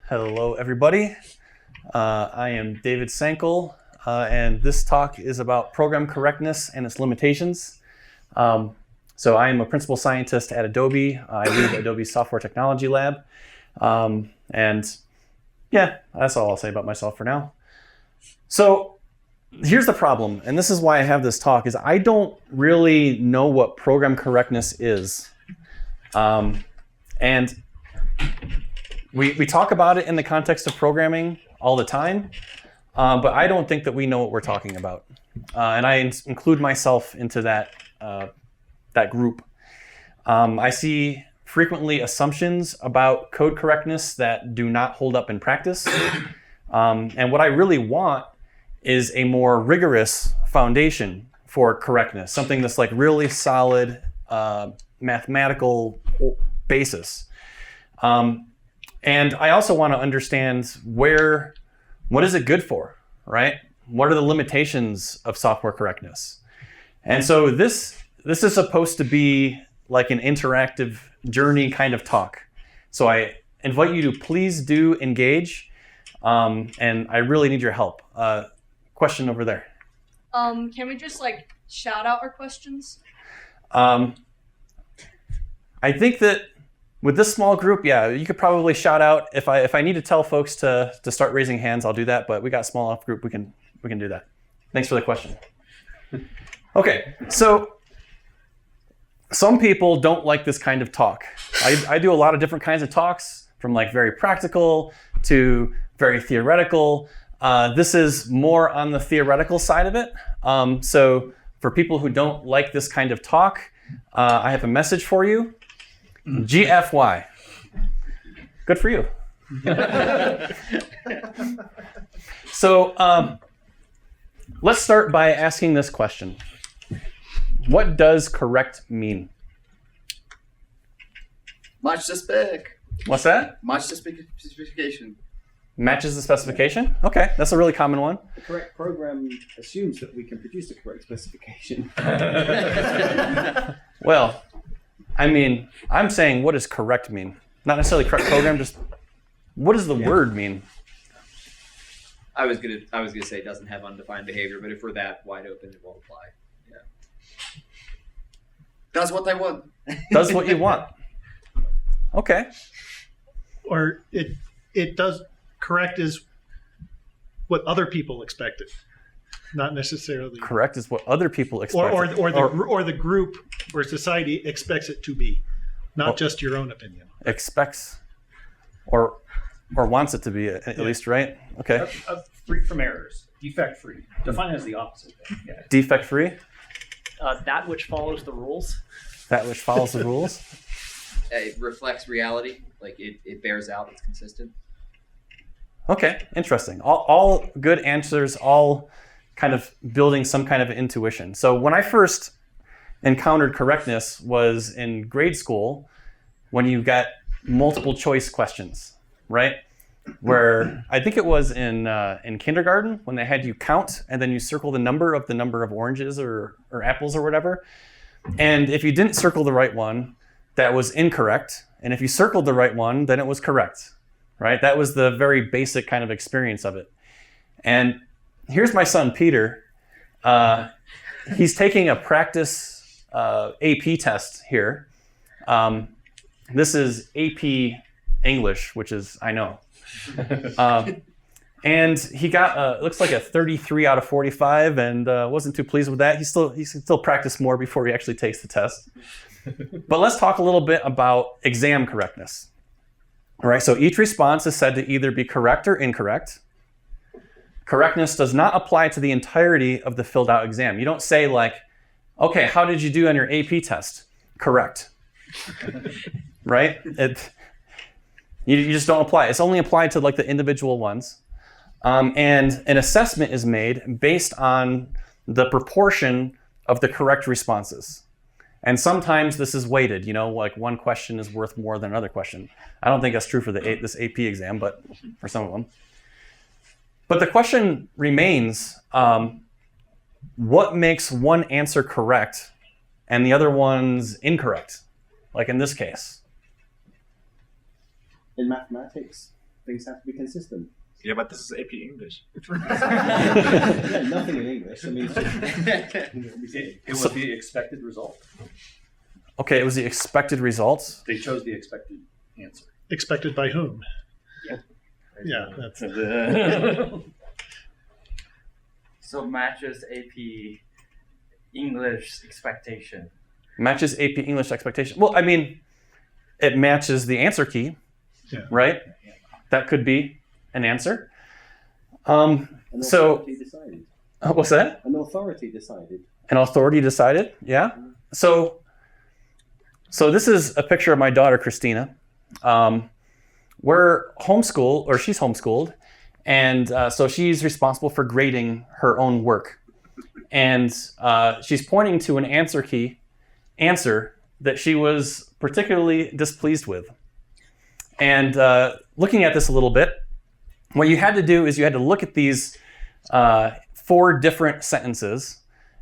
Hello, everybody. I am David Sankel, and this talk is about program correctness and its limitations. So I am a principal scientist at Adobe. I lead Adobe's software technology lab. And yeah, that's all I'll say about myself for now. So here's the problem, and this is why I have this talk, is I don't really know what program correctness is. And we talk about it in the context of programming all the time, but I don't think that we know what we're talking about. And I include myself into that group. I see frequently assumptions about code correctness that do not hold up in practice. And what I really want is a more rigorous foundation for correctness, something that's like really solid mathematical basis. And I also want to understand what is it good for, right? What are the limitations of software correctness? And so this is supposed to be like an interactive journey kind of talk. So I invite you to please do engage, and I really need your help. Question over there. Can we just like shout out our questions? I think that with this small group, yeah, you could probably shout out. If I need to tell folks to start raising hands, I'll do that. But we got a small enough group, we can do that. Thanks for the question. Okay, so some people don't like this kind of talk. I do a lot of different kinds of talks, from like very practical to very theoretical. This is more on the theoretical side of it. So for people who don't like this kind of talk, I have a message for you. GFY. Good for you. So let's start by asking this question. What does correct mean? Match the spec. What's that? Match the specification. Matches the specification? Okay, that's a really common one. The correct program assumes that we can produce the correct specification. Well, I mean, I'm saying, what does correct mean? Not necessarily correct program, just what does the word mean? I was gonna say it doesn't have undefined behavior, but if we're that wide open, it won't apply. Yeah. That's what I want. Does what you want. Okay. Or it does. Correct is what other people expected, not necessarily. Correct is what other people expect. Or the group or society expects it to be, not just your own opinion. Expects or wants it to be at least, right? Okay. Free from errors. Defect free. Define as the opposite. Yeah. Defect free. That which follows the rules. That which follows the rules. It reflects reality, like it bears out, it's consistent. Okay, interesting. All good answers, all kind of building some kind of intuition. So when I first encountered correctness was in grade school, when you got multiple choice questions, right? Where I think it was in kindergarten when they had you count and then you circle the number of oranges or apples or whatever. And if you didn't circle the right one, that was incorrect. And if you circled the right one, then it was correct. Right? That was the very basic kind of experience of it. And here's my son, Peter. He's taking a practice AP test here. This is AP English, which is, I know. And he got, looks like a 33 out of 45 and wasn't too pleased with that. He still practice more before he actually takes the test. But let's talk a little bit about exam correctness. All right, so each response is said to either be correct or incorrect. Correctness does not apply to the entirety of the filled out exam. You don't say like, okay, how did you do on your AP test? Correct. Right? You just don't apply. It's only applied to like the individual ones. And an assessment is made based on the proportion of the correct responses. And sometimes this is weighted, like one question is worth more than another question. I don't think that's true for this AP exam, but for some of them. But the question remains, what makes one answer correct and the other one's incorrect? Like in this case. In mathematics, things have to be consistent. Yeah, but this is AP English. Yeah, nothing in English. I mean, it's just, It was the expected result. Okay, it was the expected results. They chose the expected answer. Expected by whom? Yeah, that's So matches AP English expectation. Matches AP English expectation. Well, I mean, it matches the answer key, Yeah. right? That could be an answer. an So, authority decided. what's that? An authority decided. An authority decided, yeah. So this is a picture of my daughter, Christina. We're homeschooled, or she's homeschooled, and so she's responsible for grading her own work. And she's pointing to an answer that she was particularly displeased with. And looking at this a little bit, what you had to do is you had to look at these 4 different sentences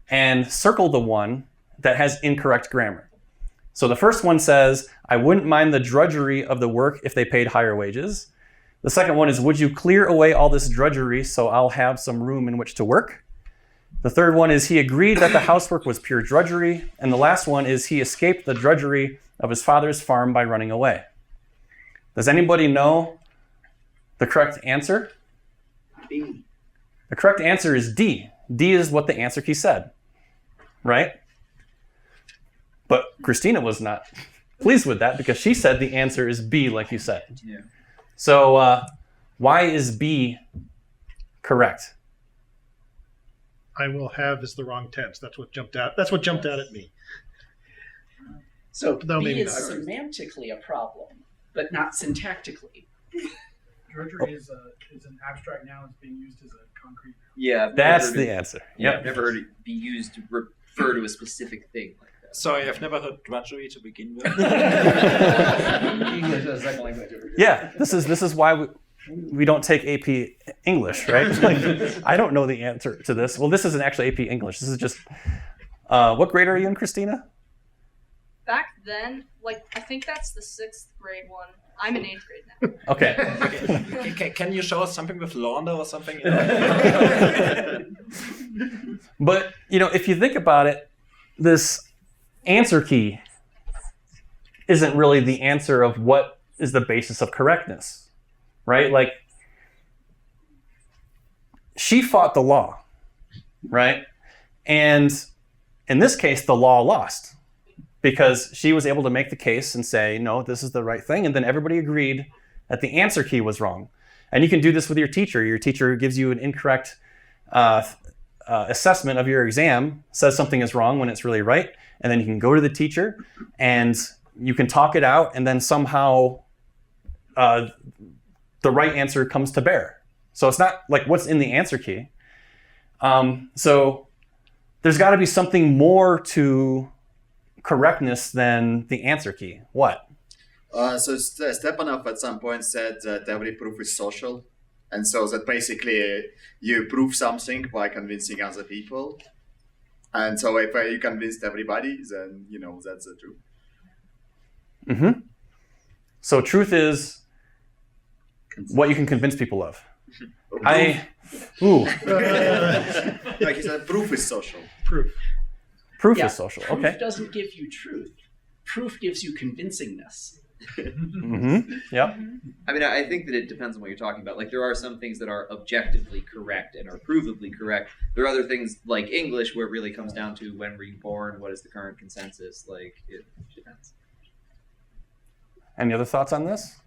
and circle the one that has incorrect grammar. So the first one says, I wouldn't mind the drudgery of the work if they paid higher wages. The second one is, would you clear away all this drudgery so I'll have some room in which to work? The third one is, he agreed that the housework was pure drudgery. And the last one is, he escaped the drudgery of his father's farm by running away. Does anybody know the correct answer? B. The correct answer is D. D is what the answer key said, right? But Christina was not pleased with that because she said the answer is B, like you said. Yeah. So why is B correct? I will have is the wrong tense. That's what jumped out. That's what jumped out at me. So No, B maybe is not. semantically a problem, but not syntactically. Drudgery is an abstract noun that's being used as a concrete noun. Yeah, I've never That's heard the it- answer. Yeah, Yep. I've never heard it be used to refer to a specific thing like that. Sorry, I've never heard drudgery to begin with. English as a second language. Yeah, this is why we don't take AP English, right? Like, I don't know the answer to this. Well, this isn't actually AP English. This is just, what grade are you in, Christina? Back then, like, I think that's the 6th grade one. I'm in 8th grade now. Okay. Can you show us something with launder or something? But, if you think about it, this answer key isn't really the answer of what is the basis of correctness, right? Like, she fought the law, right? And in this case, the law lost because she was able to make the case and say, no, this is the right thing. And then everybody agreed that the answer key was wrong. And you can do this with your teacher. Your teacher gives you an incorrect assessment of your exam, says something is wrong when it's really right. And then you can go to the teacher and you can talk it out, and then somehow the right answer comes to bear. So it's not like what's in the answer key. So there's got to be something more to correctness than the answer key. What? So Stepanov at some point said that every proof is social. And so that basically you prove something by convincing other people. And so if you convinced everybody, then, that's the truth. Mm-hmm. So truth is what you can convince people of. Like he said, proof is social. Proof. Proof Yeah, is social. Proof Okay. doesn't give you truth. Proof gives you convincingness. Mm-hmm. Yep. I mean, I think that it depends on what you're talking about. Like, there are some things that are objectively correct and are provably correct. There are other things, like English, where it really comes down to when were you born, what is the current consensus. Like, it depends. Any other thoughts on this?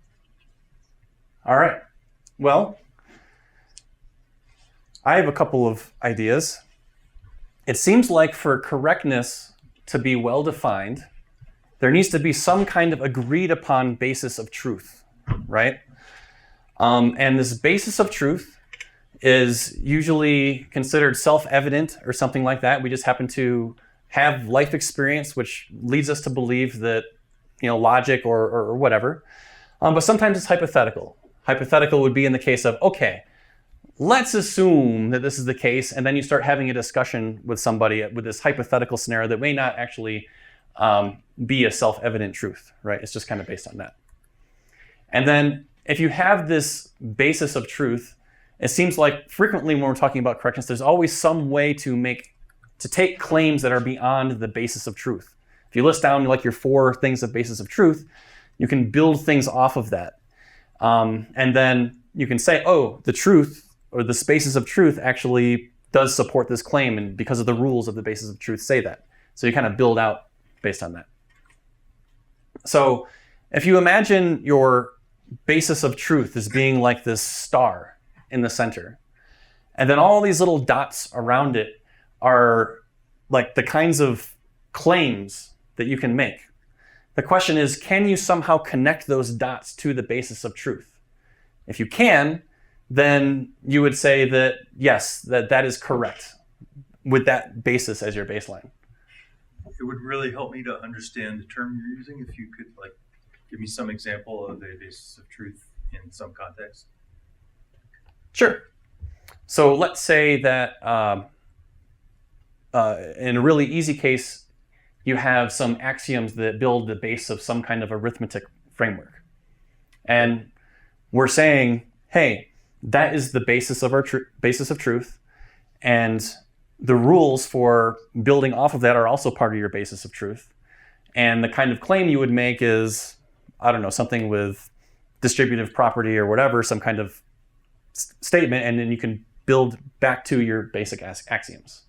All right. Well, I have a couple of ideas. It seems like for correctness to be well defined, there needs to be some kind of agreed upon basis of truth, right? And this basis of truth is usually considered self-evident or something like that. We just happen to have life experience, which leads us to believe that, logic or whatever. But sometimes it's hypothetical. Hypothetical would be in the case of, okay, let's assume that this is the case, and then you start having a discussion with somebody with this hypothetical scenario that may not actually be a self-evident truth, right? It's just kind of based on that. And then if you have this basis of truth, it seems like frequently when we're talking about correctness, there's always some way to take claims that are beyond the basis of truth. If you list down like your 4 things of basis of truth, you can build things off of that. And then you can say, oh, the truth or the basis of truth actually does support this claim, and because of the rules of the basis of truth say that. So you kind of build out based on that. So if you imagine your basis of truth as being like this star in the center, and then all these little dots around it are like the kinds of claims that you can make. The question is, can you somehow connect those dots to the basis of truth? If you can, then you would say that yes, that is correct with that basis as your baseline. It would really help me to understand the term you're using if you could like give me some example of a basis of truth in some context. Sure. So let's say that in a really easy case, you have some axioms that build the base of some kind of arithmetic framework. And we're saying, hey, that is the basis of our basis of truth. And the rules for building off of that are also part of your basis of truth. And the kind of claim you would make is, I don't know, something with distributive property or whatever, some kind of statement, and then you can build back to your basic axioms.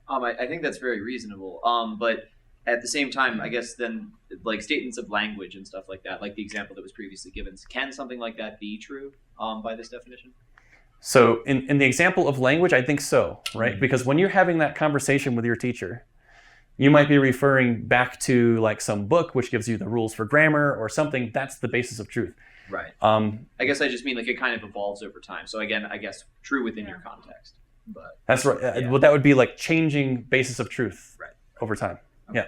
I think that's very reasonable. But at the same time, I guess then like statements of language and stuff like that, like the example that was previously given, can something like that be true by this definition? So in the example of language, I think so, right? Mm-hmm. Because when you're having that conversation with your teacher, you might be referring back to like some book which gives you the rules for grammar or something. That's the basis of truth. Right. I guess I just mean like it kind of evolves over time. So again, I guess true within your context. But that's right. Yeah. Well, that would be like changing basis of truth over time. Okay. Yeah.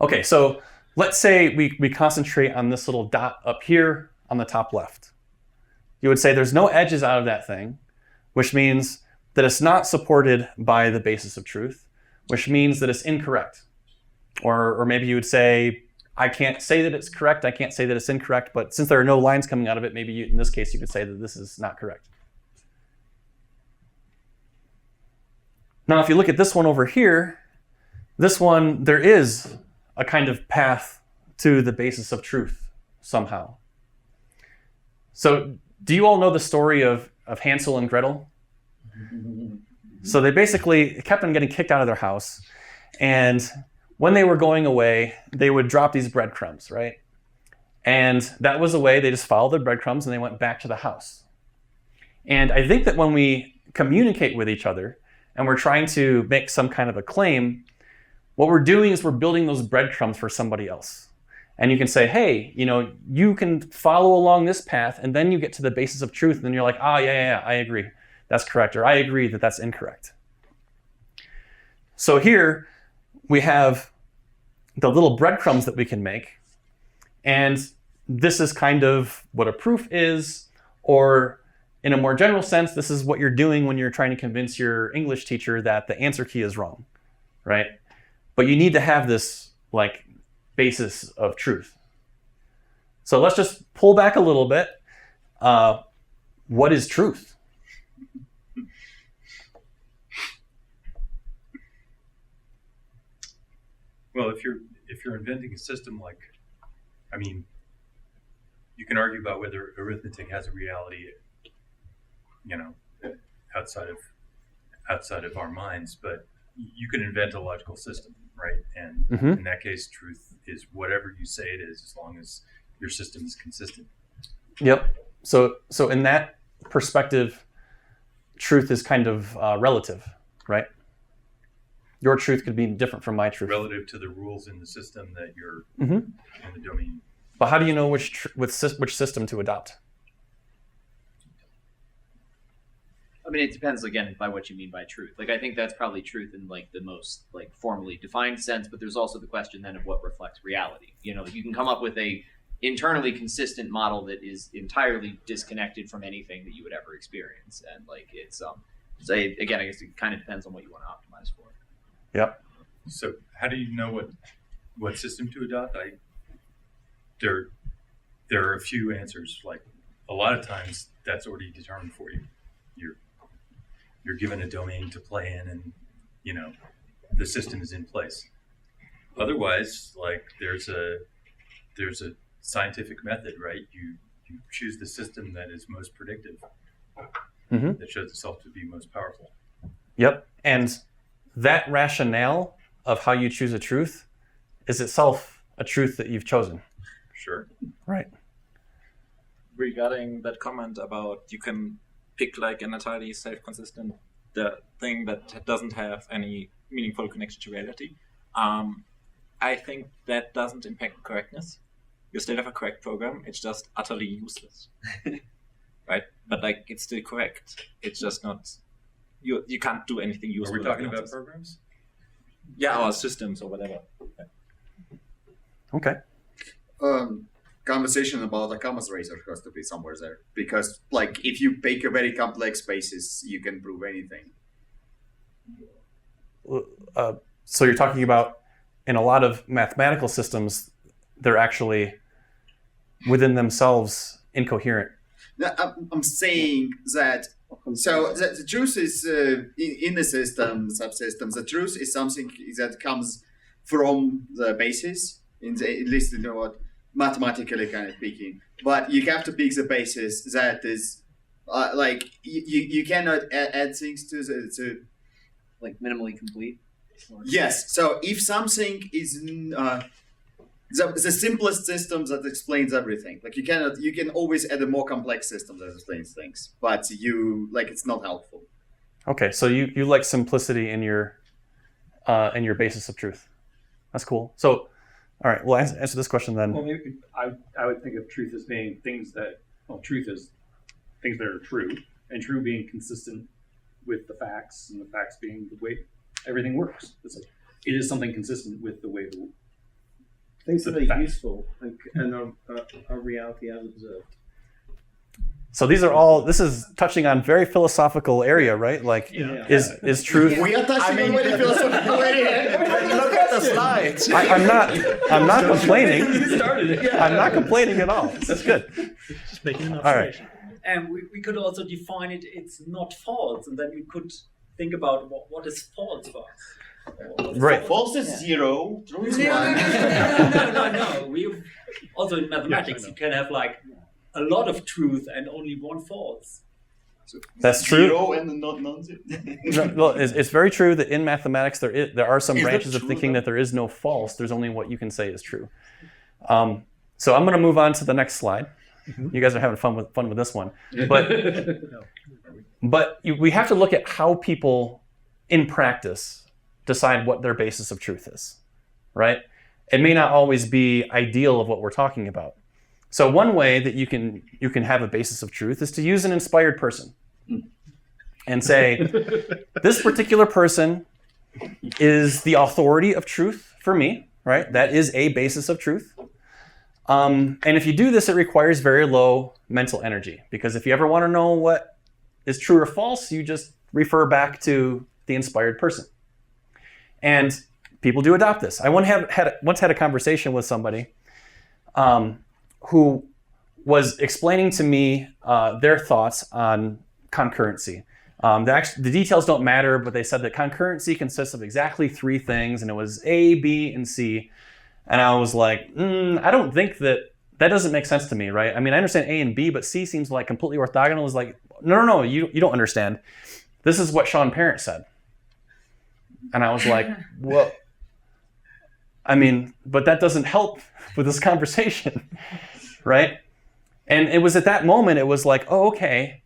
Okay, so let's say we concentrate on this little dot up here on the top left. You would say there's no edges out of that thing, which means that it's not supported by the basis of truth, which means that it's incorrect. Or maybe you would say, I can't say that it's correct, I can't say that it's incorrect, but since there are no lines coming out of it, maybe in this case you could say that this is not correct. Now, if you look at this one over here, this one, there is a kind of path to the basis of truth somehow. So do you all know the story of Hansel and Gretel? So they basically kept on getting kicked out of their house. And when they were going away, they would drop these breadcrumbs, right? And that was the way they just followed the breadcrumbs and they went back to the house. And I think that when we communicate with each other, and we're trying to make some kind of a claim, what we're doing is we're building those breadcrumbs for somebody else. And you can say, hey, you can follow along this path, and then you get to the basis of truth, and then you're like, yeah, I agree. That's correct, or I agree that that's incorrect. So here we have the little breadcrumbs that we can make, and this is kind of what a proof is, or in a more general sense, this is what you're doing when you're trying to convince your English teacher that the answer key is wrong, right? But you need to have this like basis of truth. So let's just pull back a little bit. What is truth? Well, if you're inventing a system like, you can argue about whether arithmetic has a reality, outside of our minds, but you can invent a logical system, right? And in that case, truth is whatever you say it is, as long as your system is consistent. Yep. So in that perspective, truth is kind of relative, right? Your truth could be different from my truth. Relative to the rules in the system that you're in the domain. But how do you know which system to adopt? It depends again by what you mean by truth. Like I think that's probably truth in like the most like formally defined sense, but there's also the question then of what reflects reality. You can come up with a internally consistent model that is entirely disconnected from anything that you would ever experience, and like it's again, I guess it kind of depends on what you want to optimize for. Yep. So how do you know what system to adopt? there are a few answers. Like a lot of times, that's already determined for you. You're given a domain to play in, and the system is in place. Otherwise, like there's a scientific method, right? You choose the system that is most predictive, that shows itself to be most powerful. Yep. And that rationale of how you choose a truth is itself a truth that you've chosen. Sure. Right. Regarding that comment about you can pick like an entirely self-consistent thing that doesn't have any meaningful connection to reality, I think that doesn't impact correctness. You still have a correct program, it's just utterly useless. Right? But like it's still correct. It's just not you can't do anything useful. Are we talking about programs? Yeah, or systems or whatever. Yeah. Okay. Conversation about a commas razor has to be somewhere there, because like if you pick a very complex basis, you can prove anything. So you're talking about in a lot of mathematical systems, they're actually within themselves incoherent. No, I'm saying that. So the truth is in the system, subsystems. The truth is something that comes from the basis, at least what mathematically kind of speaking. But you have to pick the basis that is like you cannot add things to the like minimally complete. Yes. So if something is the simplest system that explains everything, like you can always add a more complex system that explains things, but it's not helpful. Okay, so you like simplicity in your basis of truth. That's cool. So, all right, we'll answer this question then. Well, maybe I would think of truth as being truth is things that are true, and true being consistent with the facts, and the facts being the way everything works. It's like, it is something consistent with the way things that are useful and are reality as observed. So this is touching on very philosophical area, right? Like, is truth? We are touching on very philosophical area. Look at the slides. I'm not complaining. I'm not complaining at all. That's good. Just making an observation. All right. And we could also define it's not false, and then we could think about what is false for us. Right. False is 0, true is 1. No. We also in mathematics you can have like a lot of truth and only one false. That's true. 0 and not nonsense. Well, it's very true that in mathematics there are some branches of thinking that there is no false. There's only what you can say is true. So I'm going to move on to the next slide. You guys are having fun with this one, but we have to look at how people in practice decide what their basis of truth is, right? It may not always be ideal of what we're talking about. So one way that you can have a basis of truth is to use an inspired person and say, this particular person is the authority of truth for me, right? That is a basis of truth. And if you do this, it requires very low mental energy, because if you ever want to know what is true or false, you just refer back to the inspired person. And people do adopt this. I once had a conversation with somebody who was explaining to me their thoughts on concurrency. The details don't matter, but they said that concurrency consists of exactly 3 things, and it was A, B, and C. And I was like, I don't think that doesn't make sense to me, right? I mean, I understand A and B, but C seems like completely orthogonal. I was like, no, you don't understand. This is what Sean Parent said. And I was like, well, I mean, but that doesn't help with this conversation, right? And it was at that moment, it was like, oh, okay,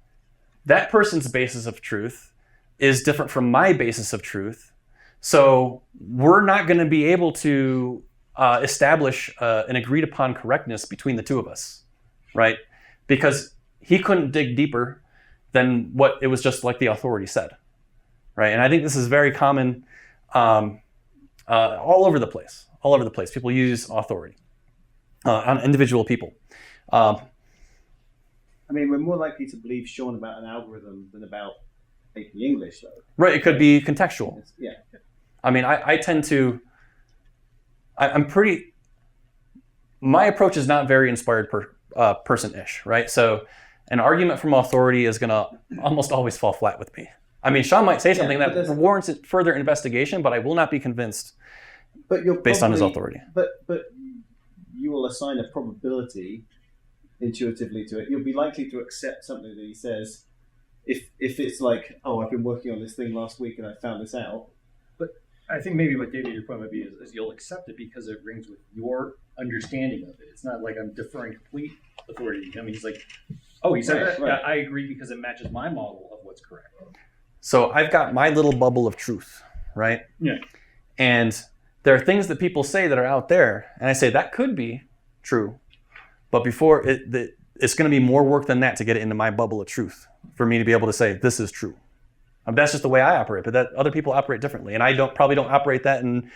that person's basis of truth is different from my basis of truth. So we're not going to be able to establish an agreed upon correctness between the two of us, right? Because he couldn't dig deeper than what it was just like the authority said, right? And I think this is very common all over the place. All over the place, people use authority on individual people. I mean, we're more likely to believe Sean about an algorithm than about AP English, though. Right, it could be contextual. Yeah. I mean, I tend to, I'm pretty, my approach is not very inspired person-ish, right? So an argument from authority is going to almost always fall flat with me. I mean, Sean might say something that warrants further investigation, but I will not be convinced based on his authority. But you will assign a probability intuitively to it. You'll be likely to accept something that he says if it's like, oh, I've been working on this thing last week and I found this out. But I think maybe what David, your point might be is you'll accept it because it rings with your understanding of it. It's not like I'm deferring complete authority. I mean, he's like, oh, he said that? Right. Yeah, I agree because it matches my model of what's correct. So I've got my little bubble of truth, right? Yeah. And there are things that people say that are out there, and I say that could be true, but before it's going to be more work than that to get it into my bubble of truth for me to be able to say this is true. That's just the way I operate, but that other people operate differently, and I probably don't operate that in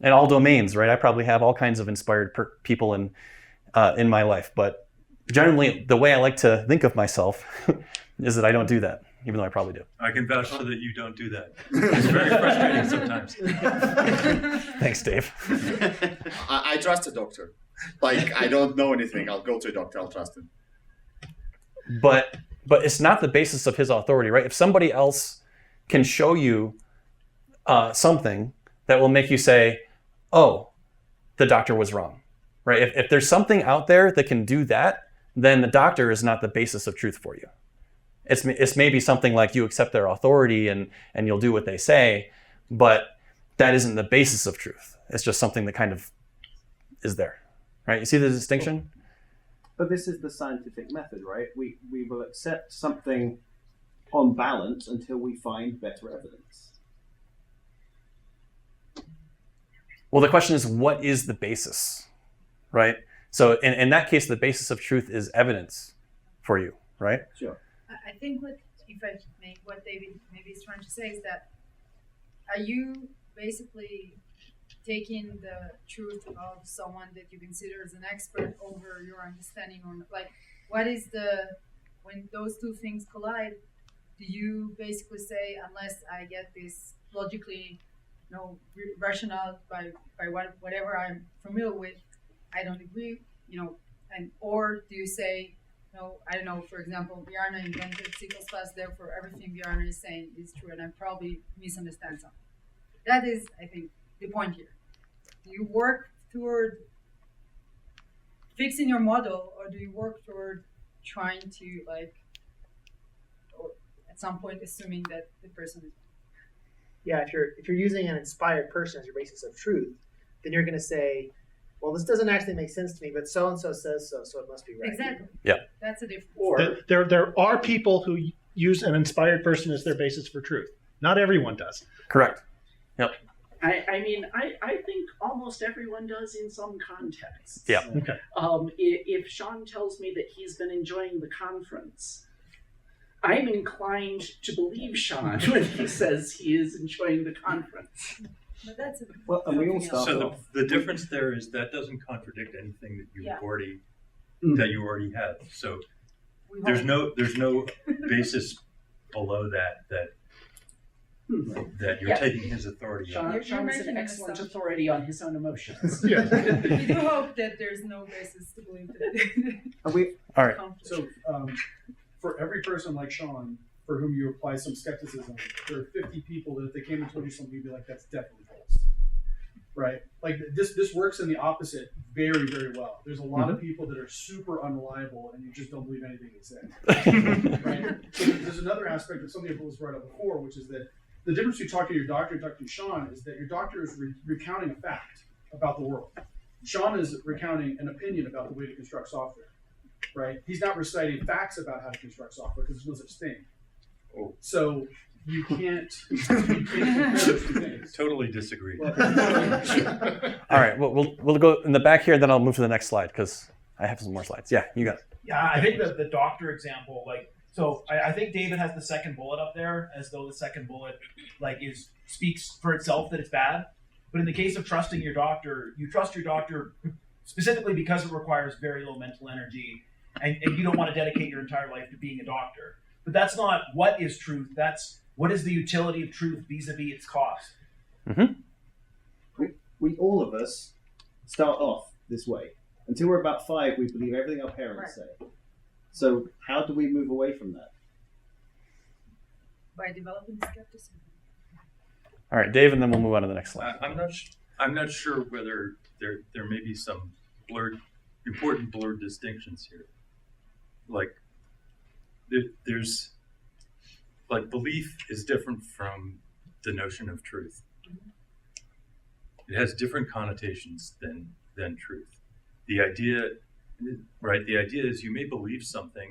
all domains, right? I probably have all kinds of inspired people in my life, but generally the way I like to think of myself is that I don't do that, even though I probably do. I can vouch for that you don't do that. It's very frustrating sometimes. Thanks, Dave. I trust a doctor. Like, I don't know anything. I'll go to a doctor. I'll trust him. But it's not the basis of his authority, right? If somebody else can show you something that will make you say, oh, the doctor was wrong, right? If there's something out there that can do that, then the doctor is not the basis of truth for you. It's maybe something like you accept their authority and you'll do what they say, but that isn't the basis of truth. It's just something that kind of is there, right? You see the distinction? But this is the scientific method, right? We will accept something on balance until we find better evidence. Well, the question is, what is the basis, right? So in that case, the basis of truth is evidence for you, right? Sure. I think what David maybe is trying to say is that, are you basically taking the truth of someone that you consider as an expert over your understanding, or like, what is when those two things collide, do you basically say, unless I get this logically, rational by whatever I'm familiar with, I don't agree, or do you say, no, I don't know, for example, Bjarne invented C++, therefore everything Bjarne is saying is true, and I probably misunderstand something. That is, I think, the point here. Do you work toward fixing your model, or do you work toward trying to, or at some point assuming that the person is? Yeah, if you're using an inspired person as your basis of truth, then you're going to say, well, this doesn't actually make sense to me, but so-and-so says so, so it must be right. Exactly. Yeah. That's a difference. Or There are people who use an inspired person as their basis for truth. Not everyone does. Correct. Yep. I mean, I think almost everyone does in some contexts. Yeah. Okay. If Sean tells me that he's been enjoying the conference, I'm inclined to believe Sean when he says he is enjoying the conference. But that's and we all start So off. the difference there is that doesn't contradict anything that you already have. So there's no basis below that you're taking his authority on. Sean is an excellent authority on his own emotions. We do hope that there's no basis to believe that. All right. So for every person like Sean, for whom you apply some skepticism, there are 50 people that if they came and told you something, you'd be like, that's definitely false. Right? Like this works in the opposite very, very well. There's a lot of people that are super unreliable and you just don't believe anything they say. Right? So there's another aspect of something that was brought up before, which is that the difference between talking to your doctor and talking to Sean is that your doctor is recounting a fact about the world. Sean is recounting an opinion about the way to construct software. Right? He's not reciting facts about how to construct software because there's no such thing. Oh. So you can't compare those two things. Totally disagree. All right. Well, we'll go in the back here, then I'll move to the next slide because I have some more slides. Yeah, you got it. Yeah, I think that the doctor example, I think David has the second bullet up there as though the second bullet speaks for itself that it's bad. But in the case of trusting your doctor, you trust your doctor specifically because it requires very low mental energy and you don't want to dedicate your entire life to being a doctor. But that's not what is truth. That's what is the utility of truth vis-a-vis its cost. We all of us start off this way. Until we're about 5, we believe everything our parents say. So how do we move away from that? By developing skepticism. All right, Dave, and then we'll move on to the next slide. I'm not sure whether there may be some important blurred distinctions here. Like there's like belief is different from the notion of truth. It has different connotations than truth. The idea is you may believe something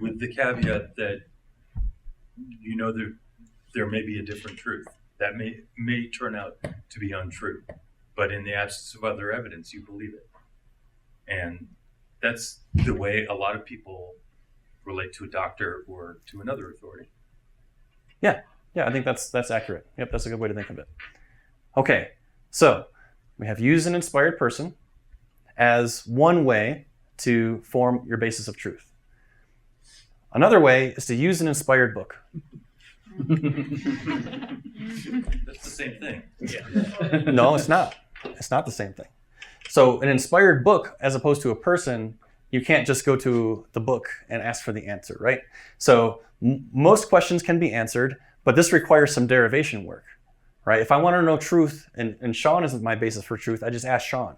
with the caveat that you know there may be a different truth that may turn out to be untrue, but in the absence of other evidence, you believe it. And that's the way a lot of people relate to a doctor or to another authority. Yeah, I think that's accurate. Yep, that's a good way to think of it. Okay, so we have use an inspired person as one way to form your basis of truth. Another way is to use an inspired book. That's the same thing. No, it's not. It's not the same thing. So an inspired book, as opposed to a person, you can't just go to the book and ask for the answer, right? So most questions can be answered, but this requires some derivation work, right? If I want to know truth, and Sean isn't my basis for truth, I just ask Sean.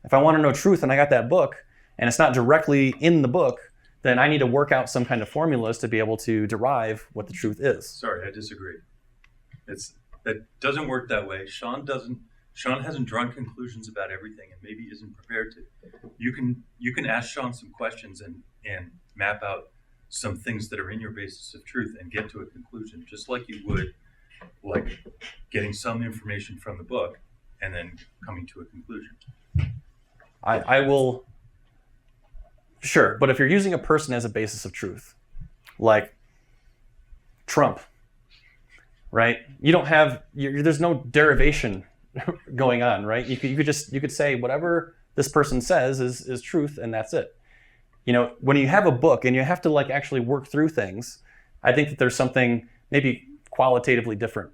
If I want to know truth and I got that book, and it's not directly in the book, then I need to work out some kind of formulas to be able to derive what the truth is. Sorry, I disagree. That doesn't work that way. Sean hasn't drawn conclusions about everything and maybe isn't prepared to. You can ask Sean some questions and map out some things that are in your basis of truth and get to a conclusion, just like you would like getting some information from the book and then coming to a conclusion. I will, sure, but if you're using a person as a basis of truth, like Trump, right? You don't have, there's no derivation going on, right? You could say whatever this person says is truth, and that's it. You know, when you have a book and you have to like actually work through things, I think that there's something maybe qualitatively different.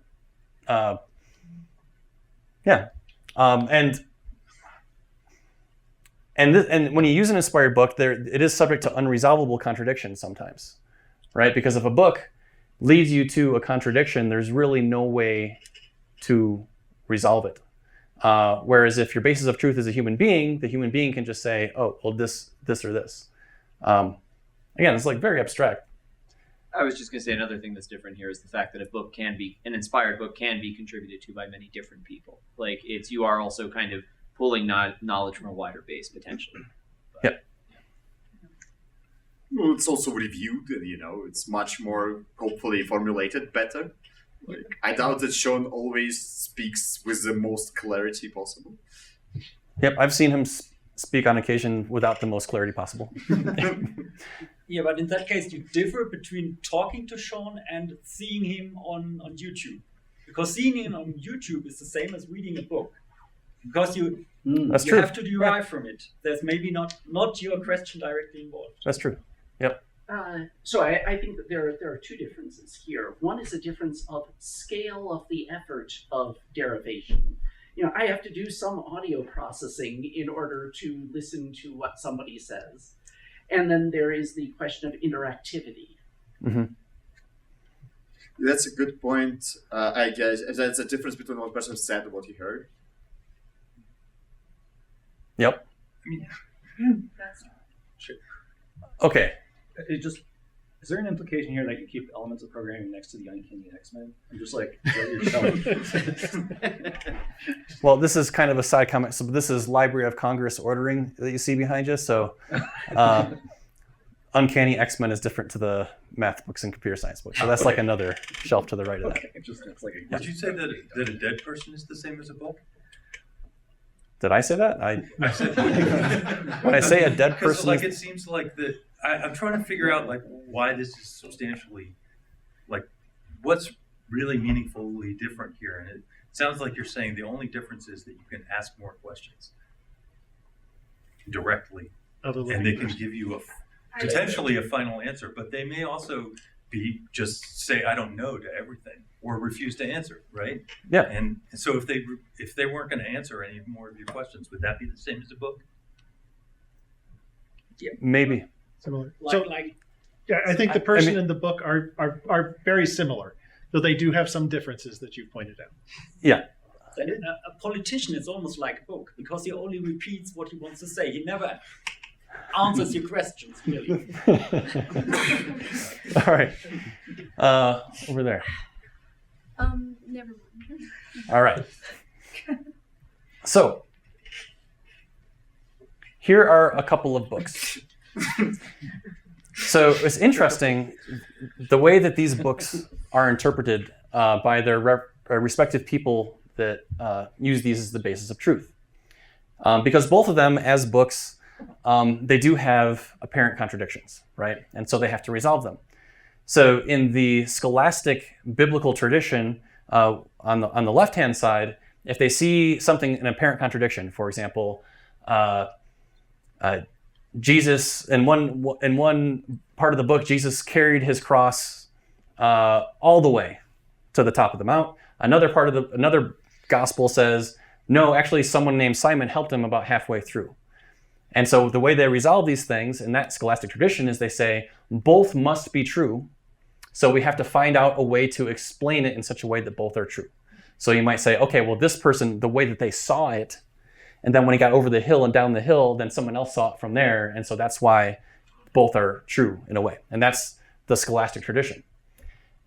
And when you use an inspired book, it is subject to unresolvable contradictions sometimes, right? Because if a book leads you to a contradiction, there's really no way to resolve it. Whereas if your basis of truth is a human being, the human being can just say, oh, well, this or this. Again, it's like very abstract. I was just going to say another thing that's different here is the fact that an inspired book can be contributed to by many different people. Like you are also kind of pulling knowledge from a wider base potentially. Yep. Well, it's also reviewed, and it's much more hopefully formulated better. Like I doubt that Sean always speaks with the most clarity possible. Yep, I've seen him speak on occasion without the most clarity possible. Yeah, but in that case, you differ between talking to Sean and seeing him on YouTube. Because seeing him on YouTube is the same as reading a book. Because you have to derive from it. There's maybe not your question directly involved. That's true. Yep. So I think that there are two differences here. One is a difference of scale of the effort of derivation. I have to do some audio processing in order to listen to what somebody says. And then there is the question of interactivity. Mm-hmm. That's a good point. I guess that's a difference between what person said and what he heard. Yep. Sure. Okay. Is there an implication here that you keep elements of programming next to the Uncanny X-Men? I'm just like, is that what you're telling? Well, this is kind of a side comment. So this is Library of Congress ordering that you see behind you. So Uncanny X-Men is different to the math books and computer science books. So that's like another shelf to the right of that. Did you say that a dead person is the same as a book? Did I say that? I said when I say a dead person, like it seems like that. I'm trying to figure out like why this is substantially, like, what's really meaningfully different here, and it sounds like you're saying the only difference is that you can ask more questions directly, and they can give you potentially a final answer, but they may also be just say I don't know to everything or refuse to answer, right? Yeah. And so if they weren't going to answer any more of your questions, would that be the same as a book? Maybe. Similar. Yeah, I think the person mean- in the book are very similar, though they do have some differences that you pointed out. Yeah. But a politician is almost like a book because he only repeats what he wants to say. He never answers your questions, really. All right. Over there. Never mind. All right. So, here are a couple of books. So it's interesting the way that these books are interpreted by their respective people that use these as the basis of truth. Because both of them, as books, they do have apparent contradictions, right? And so they have to resolve them. So in the scholastic biblical tradition, on the left-hand side, if they see something, an apparent contradiction, for example, Jesus, in one part of the book, Jesus carried his cross all the way to the top of the mount. Another gospel says, no, actually someone named Simon helped him about halfway through. And so the way they resolve these things in that scholastic tradition is they say, both must be true. So we have to find out a way to explain it in such a way that both are true. So you might say, okay, well, this person, the way that they saw it, and then when he got over the hill and down the hill, then someone else saw it from there. And so that's why both are true in a way. And that's the scholastic tradition.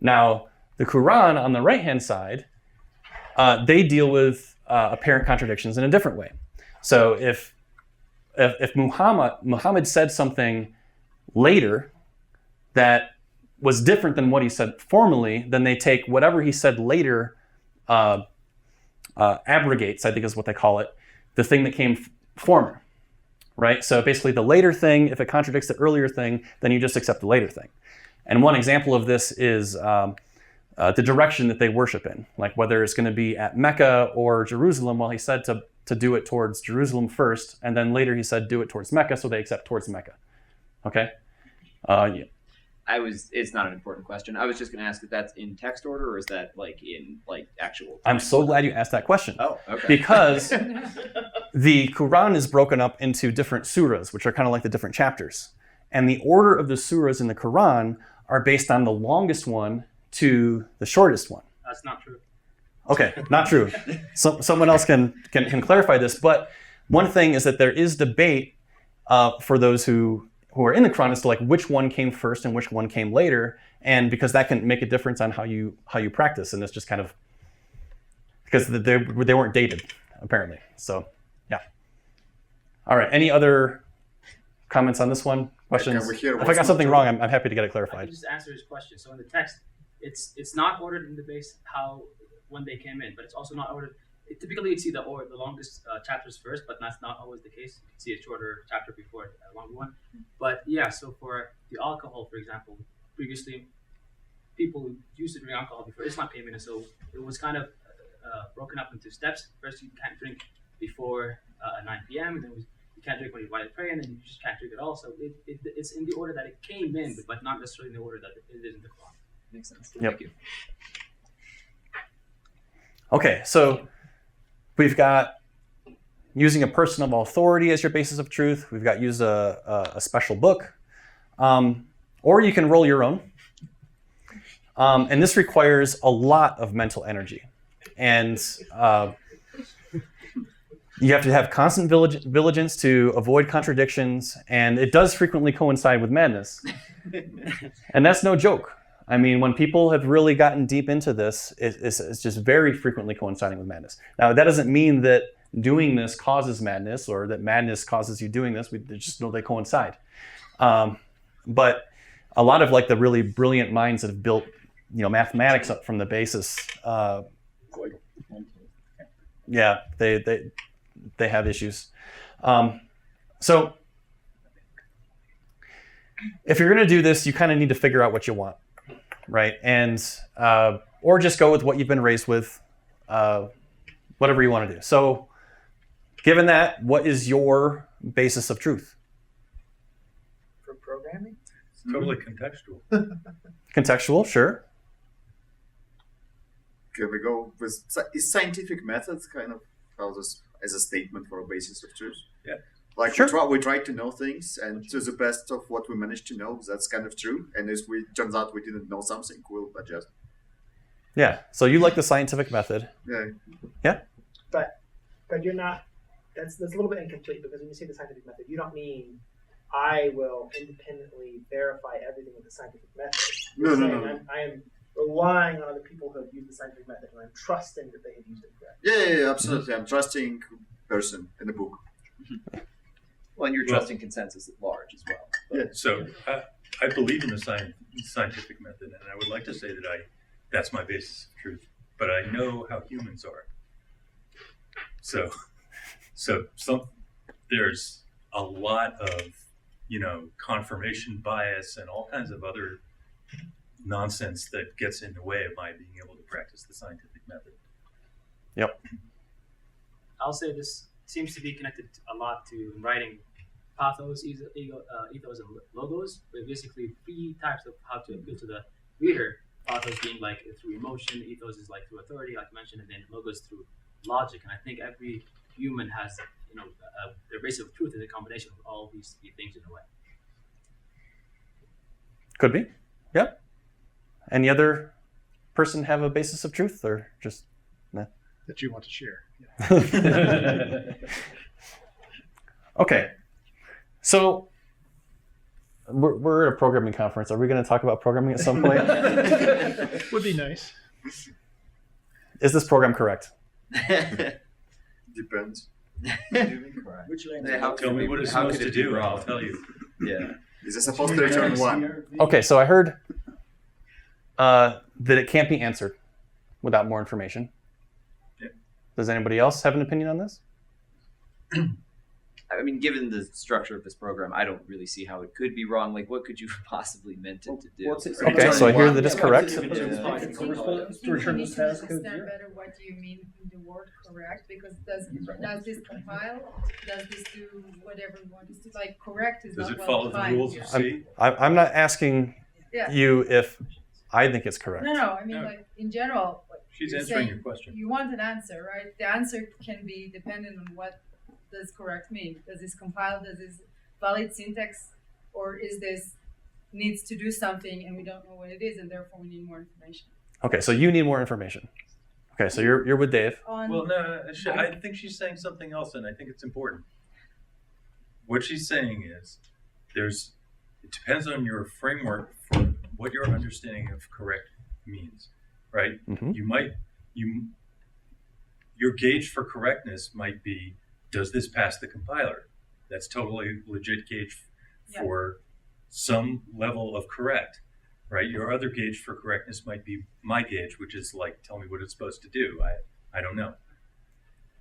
Now, the Quran on the right-hand side, they deal with apparent contradictions in a different way. So if Muhammad said something later that was different than what he said formerly, then they take whatever he said later, abrogates, I think is what they call it, the thing that came former, right? So basically the later thing, if it contradicts the earlier thing, then you just accept the later thing. And one example of this is the direction that they worship in, like whether it's going to be at Mecca or Jerusalem. Well, he said to do it towards Jerusalem first, and then later he said do it towards Mecca, so they accept towards Mecca. Okay? Yeah. It's not an important question. I was just going to ask if that's in text order or is that like in like actual. I'm so glad you asked that question. Oh, okay. Because the Quran is broken up into different surahs, which are kind of like the different chapters. And the order of the surahs in the Quran are based on the longest one to the shortest one. That's not true. Okay, not true. Someone else can clarify this. But one thing is that there is debate for those who are in the Quran as to like which one came first and which one came later, and because that can make a difference on how you practice, and it's just kind of because they weren't dated apparently. So yeah. All right. Any other comments on this one? Questions? If I got something wrong, I'm happy to get it I clarified. can just answer his question. So in the text, it's not ordered in the base how when they came in, but it's also not ordered. Typically, you'd see the longest chapters first, but that's not always the case. You can see a shorter chapter before a longer one. But yeah, so for the alcohol, for example, previously people used to drink alcohol before Islam came in, and so it was kind of broken up into steps. First, you can't drink before 9 p.m., and then you can't drink when you invite prayer, and then you just can't drink at all. So it's in the order that it came in, but not necessarily in the order that it is in the Quran. Makes sense. Yep. Thank you. Okay, so we've got using a person of authority as your basis of truth. We've got use a special book, or you can roll your own. And this requires a lot of mental energy, and you have to have constant vigilance to avoid contradictions, and it does frequently coincide with madness. And that's no joke. I mean, when people have really gotten deep into this, it's just very frequently coinciding with madness. Now, that doesn't mean that doing this causes madness or that madness causes you doing this. We just know they coincide. But a lot of like the really brilliant minds that have built, mathematics up from the basis, yeah, they have issues. So if you're going to do this, you kind of need to figure out what you want. Right, and or just go with what you've been raised with, whatever you want to do. So, given that, what is your basis of truth? For programming? It's totally contextual. Contextual, sure. Can we go with is scientific methods kind of how this as a statement for a basis of truth? Yeah. Like Sure. we try to know things, and to the best of what we managed to know, that's kind of true. And if we turns out we didn't know something, we'll adjust. Yeah. So you like the scientific method. Yeah. Yeah. But you're not. That's a little bit incomplete, because when you say the scientific method, you don't mean I will independently verify everything with the scientific method. You're saying I am relying on other people who have used the scientific method, and I'm trusting that they have used it correctly. Yeah, absolutely. I'm trusting person in the book. Well, and you're trusting consensus at large as well. Yeah. So I believe in the scientific method, and I would like to say that that's my basis of truth. But I know how humans are. So there's a lot of confirmation bias and all kinds of other nonsense that gets in the way of my being able to practice the scientific method. Yep. I'll say this seems to be connected a lot to writing pathos, ethos, and logos. But basically, 3 types of how to appeal to the reader. Pathos being like through emotion, ethos is like through authority, like I mentioned, and then logos through logic. And I think every human has, their basis of truth is a combination of all these 3 things in a way. Could be. Yep. Any other person have a basis of truth, or just nah? That you want to share. Okay. So we're at a programming conference. Are we going to talk about programming at some point? Would be nice. Is this program correct? Depends. Which language? Tell me what it's supposed to do, and I'll tell you. Yeah. Is it supposed to return 1? Okay, so I heard that it can't be answered without more information. Yeah. Does anybody else have an opinion on this? I mean, given the structure of this program, I don't really see how it could be wrong. Like, what could you possibly meant it to do? Okay, so I hear that it's correct. To understand better what do you mean in the word correct, because does this compile? Does this do whatever we want? Is it like correct is Does not it follow the rules of C? I'm not asking you if I think it's correct. No, I mean like in general. She's you're answering saying your question. You want an answer, right? The answer can be dependent on what does correct mean. Does this compile? Does this valid syntax? Or is this needs to do something and we don't know what it is and therefore we need more information? Okay, so you need more information. Okay, so you're with Dave. Well, no, I think she's saying something else, and I think it's important. What she's saying is it depends on your framework for what your understanding of correct means, right? Mm-hmm. Your gauge for correctness might be, does this pass the compiler? That's totally legit gauge for some level of correct, right? Your other gauge for correctness might be my gauge, which is like, tell me what it's supposed to do. I don't know.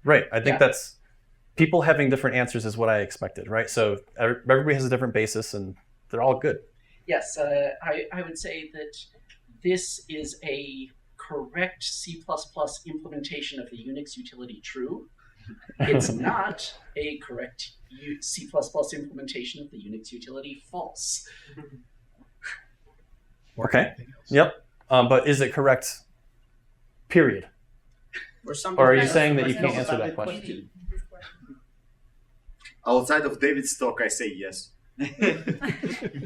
Right. I think that's people having different answers is what I expected, right? So everybody has a different basis and they're all good. Yes, I would say that this is a correct C++ implementation of the Unix utility true. It's not a correct C++ implementation of the Unix utility false. Okay. Yep. But is it correct? Period. Or are you saying that you can't answer that question? Outside of David's talk, I say yes.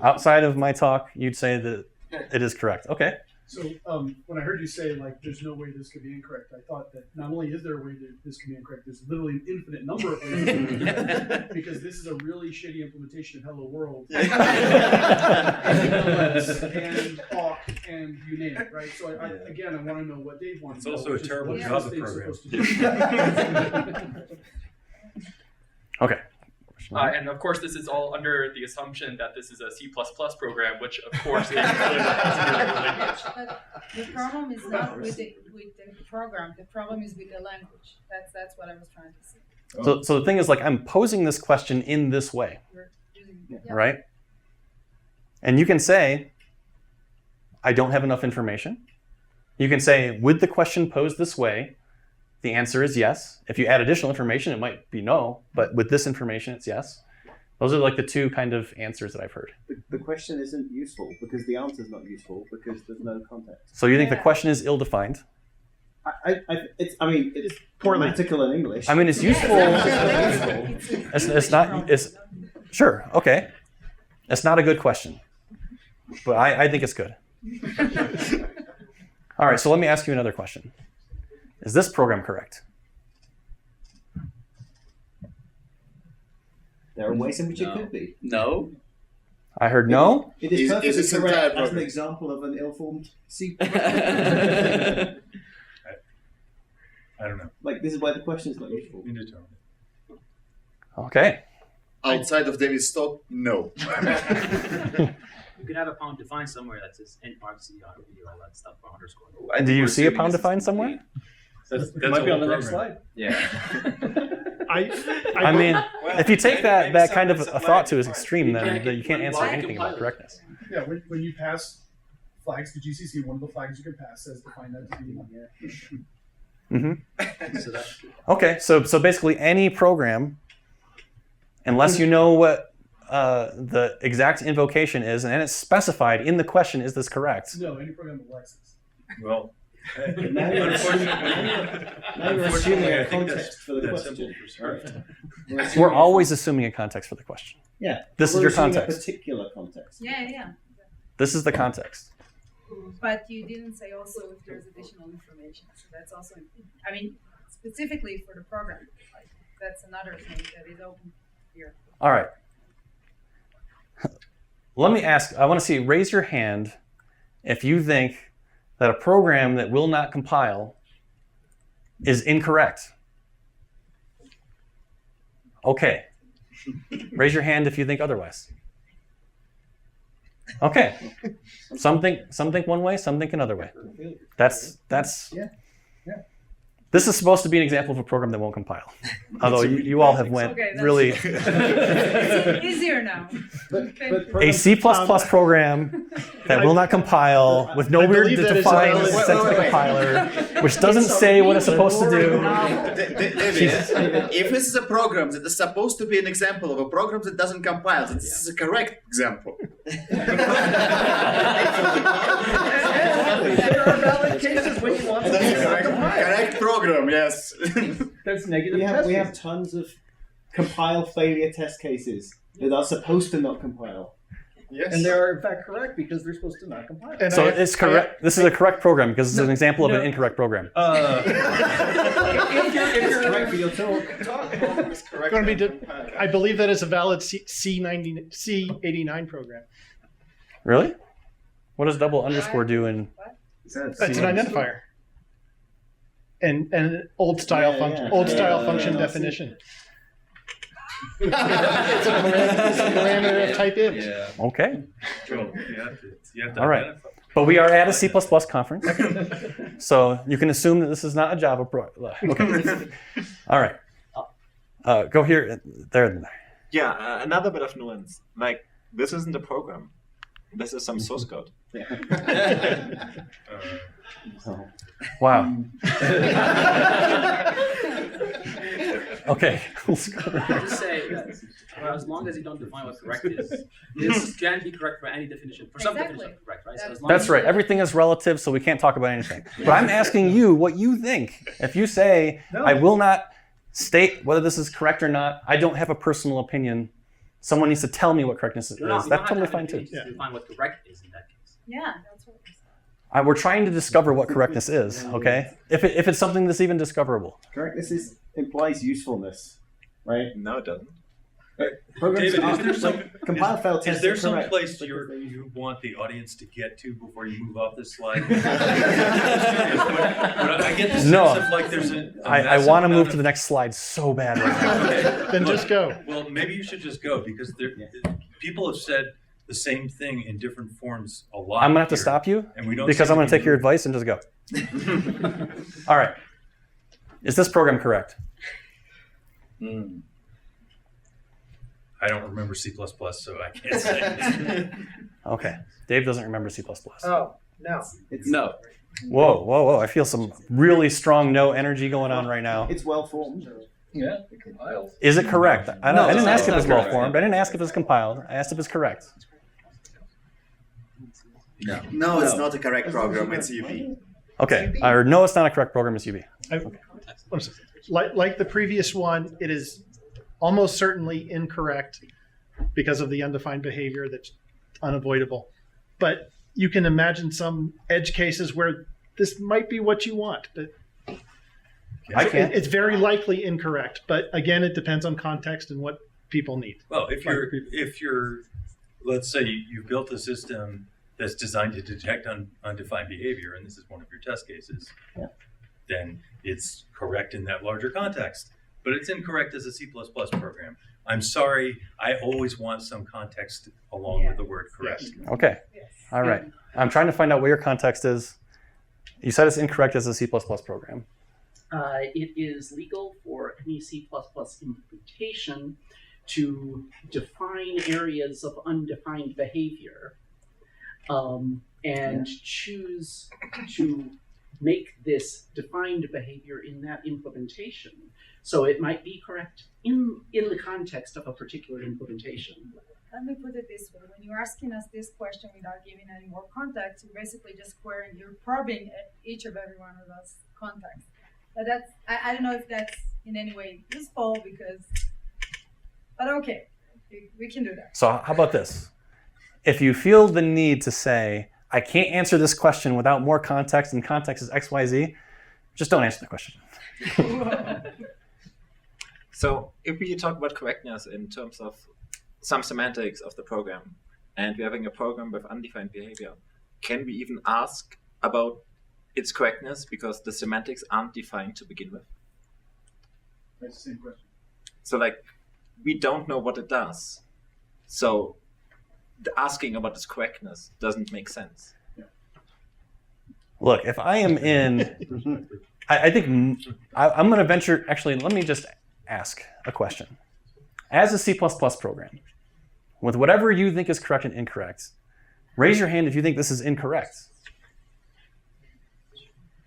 Outside of my talk, you'd say that it is correct. Okay. So when I heard you say, like, there's no way this could be incorrect, I thought that not only is there a way that this can be incorrect, there's literally an infinite number of ways it can be incorrect, because this is a really shitty implementation of Hello World. And Awk, and you name it, right? So I want to know what Dave wants to know. It's also a terrible what is Java this thing program. supposed to do? Okay. And of course, this is all under the assumption that this is a C++ program, which of course is But the problem is not with the program. The problem is with the language. That's what I was trying to say. So the thing is, like, I'm posing this question in this way, right? And you can say, I don't have enough information. You can say, with the question posed this way, the answer is yes. If you add additional information, it might be no, but with this information, it's yes. Those are like the two kind of answers that I've heard. The question isn't useful because the answer's not useful because there's no context. So you think the question is ill-defined? It's grammatical in English. I mean, it's useful. It's not. It's sure. Okay. It's not a good question, but I think it's good. All right. So let me ask you another question. Is this program correct? There are ways in which it could be. No. I heard no. It is perfectly this correct entire as an program? example of an ill-formed C. I don't know. Like, this is why the question is not useful. Indeterminate. Okay. Outside of David's talk, no. You could have a pound defined somewhere that says int argc all that stuff for underscore. Do you see a pound defined somewhere? It might be on the next slide. Yeah. I mean, if you take that kind of a thought to its extreme, then you can't answer anything about correctness. Yeah, when you pass flags to GCC, one of the flags you can pass says define that to be. Okay, so basically any program, unless you know what the exact invocation is, and it's specified in the question, is this correct? No, any program with Lexus. Well, Now you're assuming a context for the that's question. simple. We're always assuming a context for the question. Yeah. This is We're your assuming context. A particular context. Yeah. This is the context. But you didn't say also if there's additional information. So that's also, I mean, specifically for the program. Like, that's another thing that is open here. All right. Let me ask, I want to see, raise your hand if you think that a program that will not compile is incorrect. Okay. Raise your hand if you think otherwise. Okay. Some think one way, some think another way. That's Yeah. This is supposed to be an example of a program that won't compile. Although you all have went Okay, that's really It's easier now. a C++ program that will not compile with no weird believe that is defined valid. synthetic compiler, which doesn't say what it's supposed to do. David, if this is a program that is supposed to be an example of a program that doesn't compile, this is a correct example. There are valid cases when you want to Correct program, yes. There's negative We have tons of compile failure test cases that are supposed to not compile. Yes. And they are in fact correct because they're supposed to not compile. So it's correct. This is a correct program because it's an example of an incorrect program. If you're correct for your talk. Going to be I believe that is a valid C89 program. Really? What does double underscore do in? That's an identifier. And an old style function. yeah. Old style function definition. It's a parameter of type int. Yeah. Okay. Well, you have to All right. identify. But we are at a C++ conference, so you can assume that this is not a Java program. Okay. All right. Go here. There. Yeah, another bit of nuance. Like, this isn't a program. This is some source code. Wow. Okay. Just say that as long as you don't define what correct is, this can be correct for any definition. For some definition of correct, right? So as long That's as right. Everything is relative, so we can't talk about anything. But I'm asking you what you think. If you say, I will not state whether this is correct or not, I don't have a personal opinion. Someone needs to tell me what correctness is. That's totally fine too. Define what correct is in that case. Yeah, that's what We're trying to discover what correctness is, okay? If it's something that's even discoverable. Correctness implies usefulness, right? No, it doesn't. Programs David, are- is there some, like, compile fail is tests there are some correct place because you want the audience to get to before you move off this slide? But I get the sense No. of like there's a I massive want to move amount to the next slide so bad right now. Then just go. Well, maybe you should just go because people have said the same thing in different forms a lot. I'm going to have to here, stop you and we don't because seem I'm going to to be take your advice and just go. All right. Is this program correct? I don't remember C++, so I can't say. Okay. Dave doesn't remember C++. Oh, no. No. Whoa. I feel some really strong no energy going on right now. it's well formed. Yeah, it compiles. Is it correct? I didn't ask if it's not well correct. formed. I didn't ask if it's compiled. I asked if it's correct. No, it's not a correct program. It's UB. Okay. Or no, it's not a correct program. It's UB. Like the previous one, it is almost certainly incorrect because of the undefined behavior that's unavoidable. But you can imagine some edge cases where this might be what you want. But it's very likely incorrect. But again, it depends on context and what people need. Well, if you're, let's say you built a system that's designed to detect undefined behavior, and this is one of your test cases, then it's correct in that larger context. But it's incorrect as a C++ program. I'm sorry, I always want some context along with the word correct. Okay. All right. I'm trying to find out where your context is. You said it's incorrect as a C++ program. It is legal for any C++ implementation to define areas of undefined behavior and choose to make this defined behavior in that implementation. So it might be correct in the context of a particular implementation. Let me put it this way. When you're asking us this question without giving any more context, you're basically just querying, you're probing each of every one of those contexts. But that's, I don't know if that's in any way useful but okay, we can do that. So how about this? If you feel the need to say, I can't answer this question without more context, and context is X, Y, Z, just don't answer the question. So if we talk about correctness in terms of some semantics of the program, and we're having a program with undefined behavior, can we even ask about its correctness because the semantics aren't defined to begin with? That's the same question. So like, we don't know what it does. So the asking about its correctness doesn't make sense. Look, if I am in, I think I'm going to venture, actually, let me just ask a question. As a C++ program, with whatever you think is correct and incorrect, raise your hand if you think this is incorrect.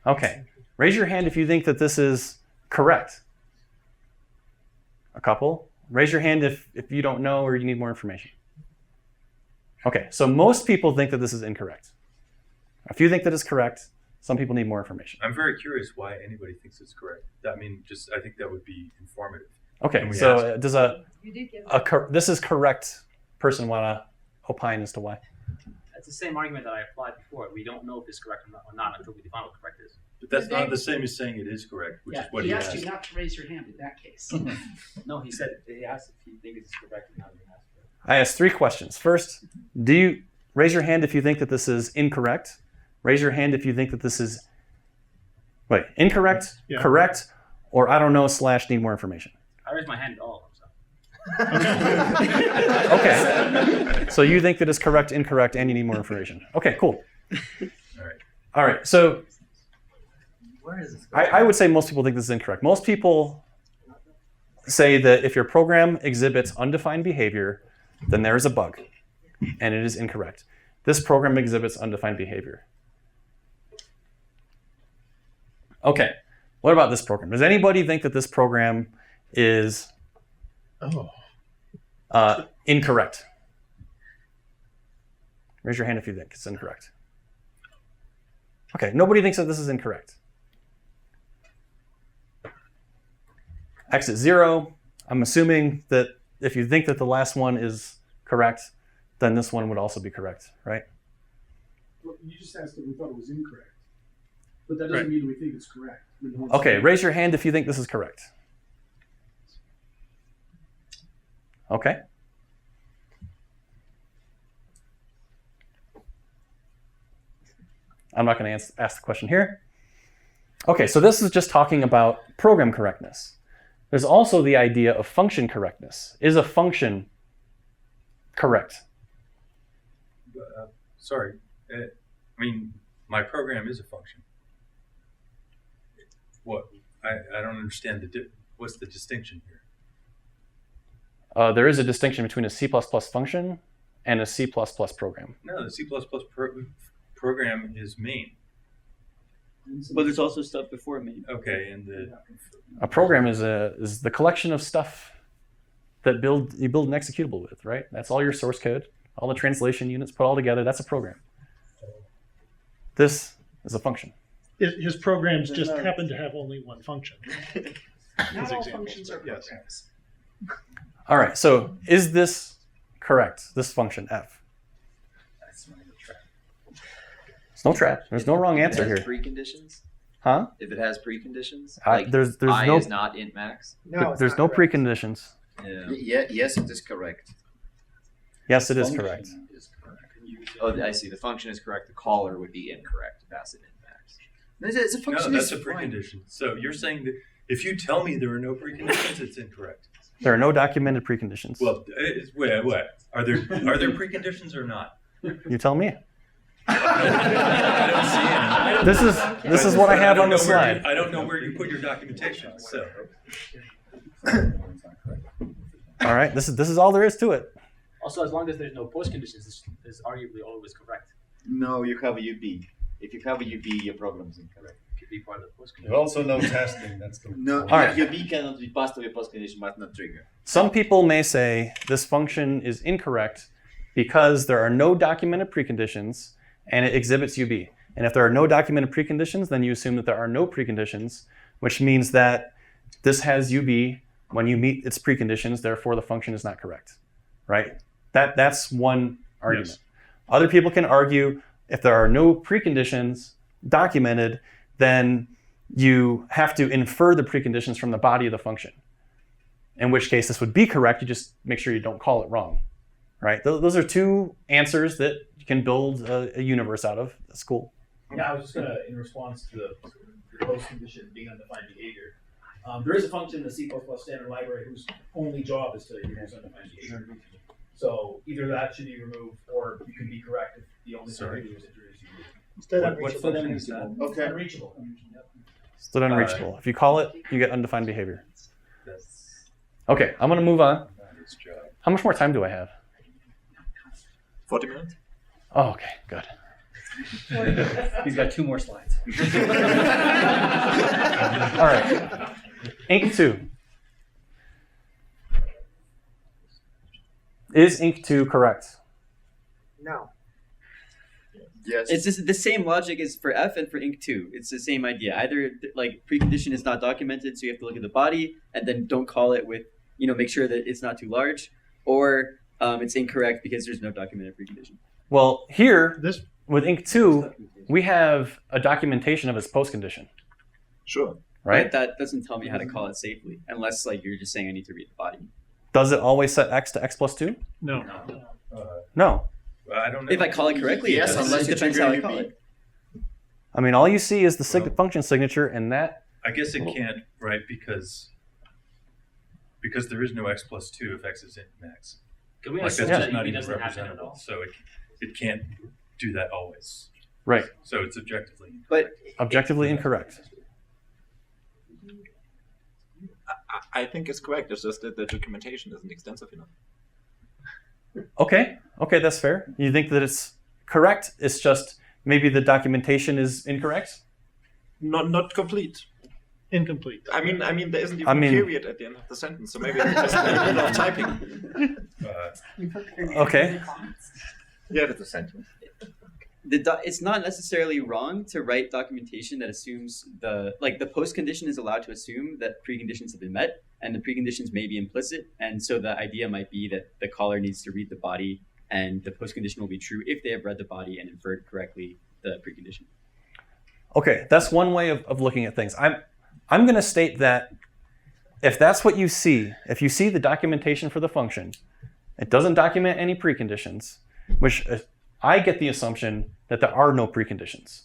Okay, raise your hand if you think that this is correct. A couple. Raise your hand if you don't know or you need more information. Okay, so most people think that this is incorrect. If you think that it's correct, some people need more information. I'm very curious why anybody thinks it's correct. I mean, I think that would be informative. Okay, so does this is correct person want to opine as to why? That's the same argument that I applied before. We don't know if it's correct or not until we define what correct is. But that's not the same as saying it is correct, which is what he asked. He asked you not to raise your hand in that case. No, he said he asked if you think it's correct or not. I asked 3 questions. First, do you raise your hand if you think that this is incorrect? Raise your hand if you think that this is incorrect, correct, or I don't know / need more information. I raised my hand at all. Okay. So you think that it's correct, incorrect, and you need more information. Okay, cool. All right. So Where is this? I would say most people think this is incorrect. Most people say that if your program exhibits undefined behavior, then there is a bug, and it is incorrect. This program exhibits undefined behavior. Okay, what about this program? Does anybody think that this program is incorrect? Raise your hand if you think it's incorrect. Okay, nobody thinks that this is incorrect. X is 0. I'm assuming that if you think that the last one is correct, then this one would also be correct, right? Well, you just asked if we thought it was incorrect. But that doesn't mean we think it's correct. Okay, raise your hand if you think this is correct. Okay. I'm not going to ask the question here. Okay, so this is just talking about program correctness. There's also the idea of function correctness. Is a function correct? Sorry. I mean, my program is a function. What? I don't understand what's the distinction here? There is a distinction between a C++ function and a C++ program. No, the C++ program is main. But there's also stuff before main. Okay, and a program is the collection of stuff that you build an executable with, right? That's all your source code, all the translation units put all together. That's a program. This is a function. His programs just happen to have only one function. Not all functions are programs. All right, so is this correct, this function f? There's no trap. There's no wrong answer If it here. has preconditions? Huh? If it has preconditions? There's I no, is not int max? there's no preconditions. Yeah. Yes, it is correct. Yes, it is correct. Oh, I see. The function is correct. The caller would be incorrect to pass it int max. It's a function. No, that's a is fine. precondition. So you're saying that if you tell me there are no preconditions, it's incorrect. There are no documented preconditions. Well, wait, what? Are there preconditions or not? You tell me. I don't see any. This is what I have on the don't know where slide. I don't know where you put your documentation. So All right, this is all there is to it. Also, as long as there's no post conditions, it's arguably always correct. No, you have a UB. If you have a UB, your program is incorrect. It could be part of the post there's condition. also no testing. That's the No, All right. UB cannot be passed to a post condition, but not trigger. Some people may say this function is incorrect because there are no documented preconditions and it exhibits UB. And if there are no documented preconditions, then you assume that there are no preconditions, which means that this has UB when you meet its preconditions, therefore the function is not correct, right? That's one argument. Yes. Other people can argue if there are no preconditions documented, then you have to infer the preconditions from the body of the function. In which case this would be correct, you just make sure you don't call it wrong, right? Those are two answers that you can build a universe out of. That's cool. Yeah, I was just gonna, in response to the post condition being undefined behavior. There is a function in the C++ standard library whose only job is to use undefined behavior. So either that should be removed, or you can be correct if the only thing you do is introduce UB. Still What unreachable. function is that? Okay. Unreachable. Still unreachable. If you call it, you get undefined behavior. Okay, I'm gonna move on. How much more time do I have? 40 minutes? Oh, okay, good. He's got 2 more slides. All right. Inc 2. Is Inc 2 correct? No. Yes. It's just the same logic as for F and for Inc 2. It's the same idea. Either like precondition is not documented, so you have to look at the body and then don't call it with, make sure that it's not too large, or it's incorrect because there's no documented precondition. Well, here, with Inc 2, we have a documentation of its postcondition. Sure. Right? But that doesn't tell me how to call it safely, unless you're just saying I need to read the body. Does it always set x to x plus 2? No. No. I don't know. If I call it correctly, Yes, it does. unless It you depends trigger how I UB. call it. I mean, all you see is the function signature, and that. I guess it can't, right? Because there is no x plus 2 if x is int max. Can we Like assume that's that just not UB even doesn't happen at representable. all? So it can't do that always. Right. So it's objectively. But Objectively incorrect. I think it's correct. It's just that the documentation isn't extensive enough. Okay, that's fair. You think that it's correct, it's just maybe the documentation is incorrect? Not complete. Incomplete. I mean, there isn't even a period at the end of the sentence, so maybe it's just a bit of typing. Okay. Yeah, that's a sentence. It's not necessarily wrong to write documentation that assumes the post condition is allowed to assume that preconditions have been met, and the preconditions may be implicit, and so the idea might be that the caller needs to read the body, and the post condition will be true if they have read the body and inferred correctly the precondition. Okay, that's one way of looking at things. I'm going to state that if that's what you see, if you see the documentation for the function, it doesn't document any preconditions, which I get the assumption that there are no preconditions,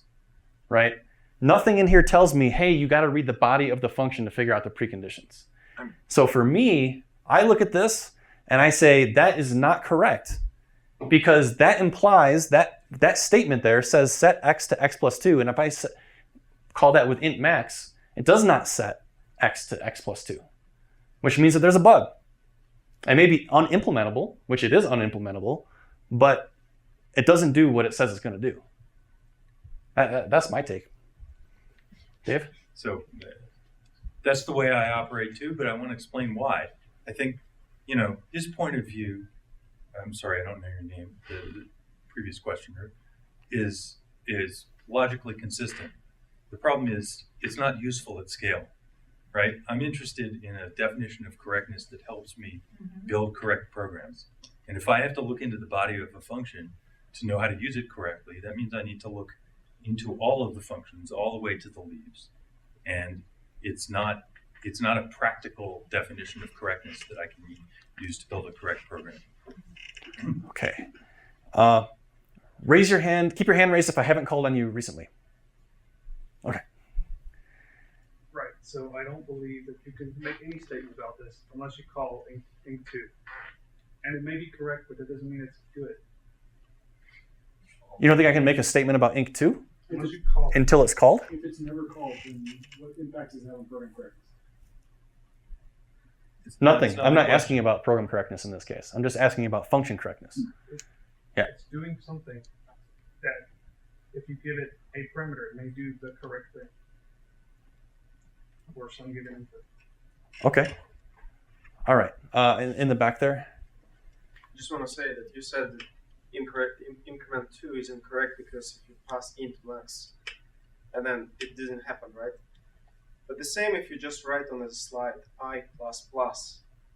right? Nothing in here tells me, hey, you got to read the body of the function to figure out the preconditions. So for me, I look at this and I say that is not correct, because that implies that statement there says set x to x plus 2, and if I call that with int max, it does not set x to x plus 2, which means that there's a bug. It may be unimplementable, which it is unimplementable, but it doesn't do what it says it's going to do. That's my take. Dave? So that's the way I operate too, but I want to explain why. I think, his point of view, I'm sorry, I don't know your name, the previous questioner, is logically consistent The problem is it's not useful at scale, right? I'm interested in a definition of correctness that helps me build correct programs. And if I have to look into the body of a function to know how to use it correctly, that means I need to look into all of the functions all the way to the leaves. And it's not a practical definition of correctness that I can use to build a correct program. Okay. Raise your hand. Keep your hand raised if I haven't called on you recently. Okay. Right. So I don't believe that you can make any statement about this unless you call Inc 2. And it may be correct, but that doesn't mean it's good. You don't think I can make a statement about Inc 2? Unless you call it. Until it's called? If it's never called, then what impact does it have on program correctness? Nothing. I'm not asking about program correctness in this case. I'm just asking about function correctness. Yeah. It's doing something that, if you give it a parameter, it may do the correct thing. Or some given input. Okay. All right. In the back there. I just want to say that you said that increment 2 is incorrect because if you pass int max, and then it didn't happen, right? But the same if you just write on the slide I++,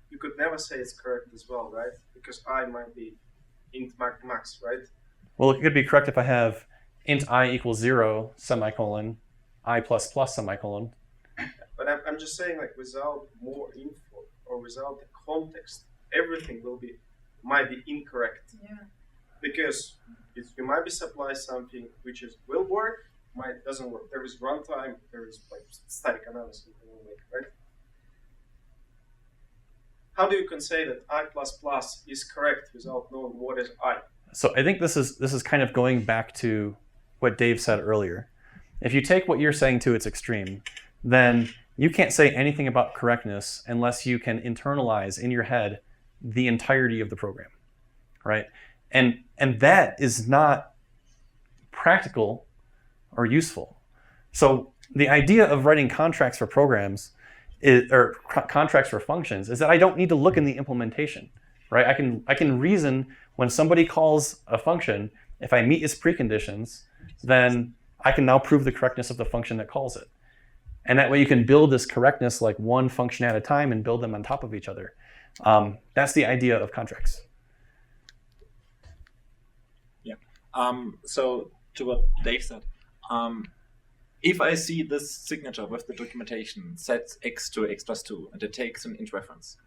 you could never say it's correct as well, right? Because I might be int max, right? Well, it could be correct if I have int I equals 0, semicolon, I++, semicolon. But I'm just saying, like, without more info or without the context, everything might be incorrect. Yeah. Because you might be supply something which will work, doesn't work. There is runtime, there is like static analysis, right? How do you can say that I++ is correct without knowing what is I? So I think this is kind of going back to what Dave said earlier. If you take what you're saying to its extreme, then you can't say anything about correctness unless you can internalize in your head the entirety of the program, right? And that is not practical or useful. So the idea of writing contracts for programs or contracts for functions is that I don't need to look in the implementation, right? I can reason when somebody calls a function, if I meet its preconditions, then I can now prove the correctness of the function that calls it. And that way you can build this correctness like one function at a time and build them on top of each other. That's the idea of contracts. Yeah. So to what Dave said, if I see this signature with the documentation sets x to x plus 2 and it takes an int reference,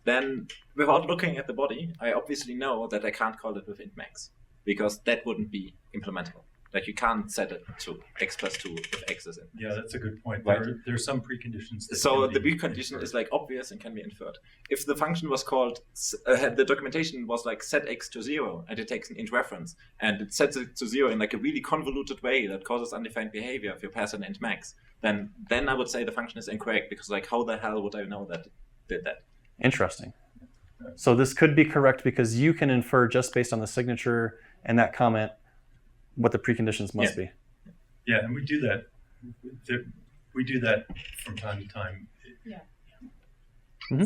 then without looking at the body, I obviously know that I can't call it with int max because that wouldn't be implementable. Like you can't set it to x plus 2 if x is in. Yeah, that's a good point. Right? There are some preconditions. So the precondition is like obvious and can be inferred. If the function was called, the documentation was like set x to 0 and it takes an int reference and it sets it to 0 in like a really convoluted way that causes undefined behavior if you pass an int max, then I would say the function is incorrect because like how the hell would I know that it did that? Interesting. So this could be correct because you can infer just based on the signature and that comment what the preconditions must be. Yeah, and we do that. We do that from time to time. Yeah.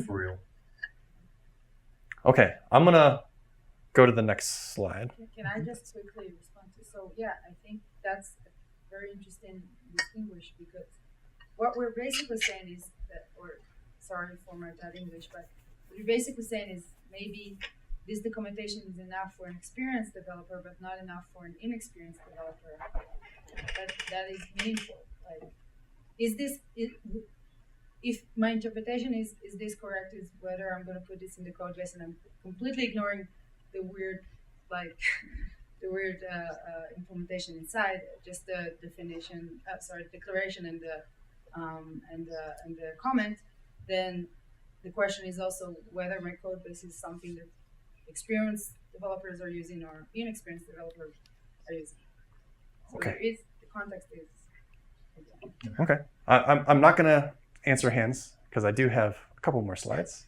For real. Okay, I'm gonna go to the next slide. Can I just quickly respond to? So yeah, I think that's very interesting distinguish because what we're basically saying is that, or sorry for my bad English, but what you're basically saying is maybe this documentation is enough for an experienced developer, but not enough for an inexperienced developer. That is meaningful. Like, if my interpretation is this correct, is whether I'm going to put this in the code base and I'm completely ignoring the weird, like, implementation inside, just the definition, declaration and the comment, then the question is also whether my code base is something that experienced developers are using or inexperienced developers are using. So Okay. The context is. Okay, I'm not gonna answer hands because I do have a couple more slides.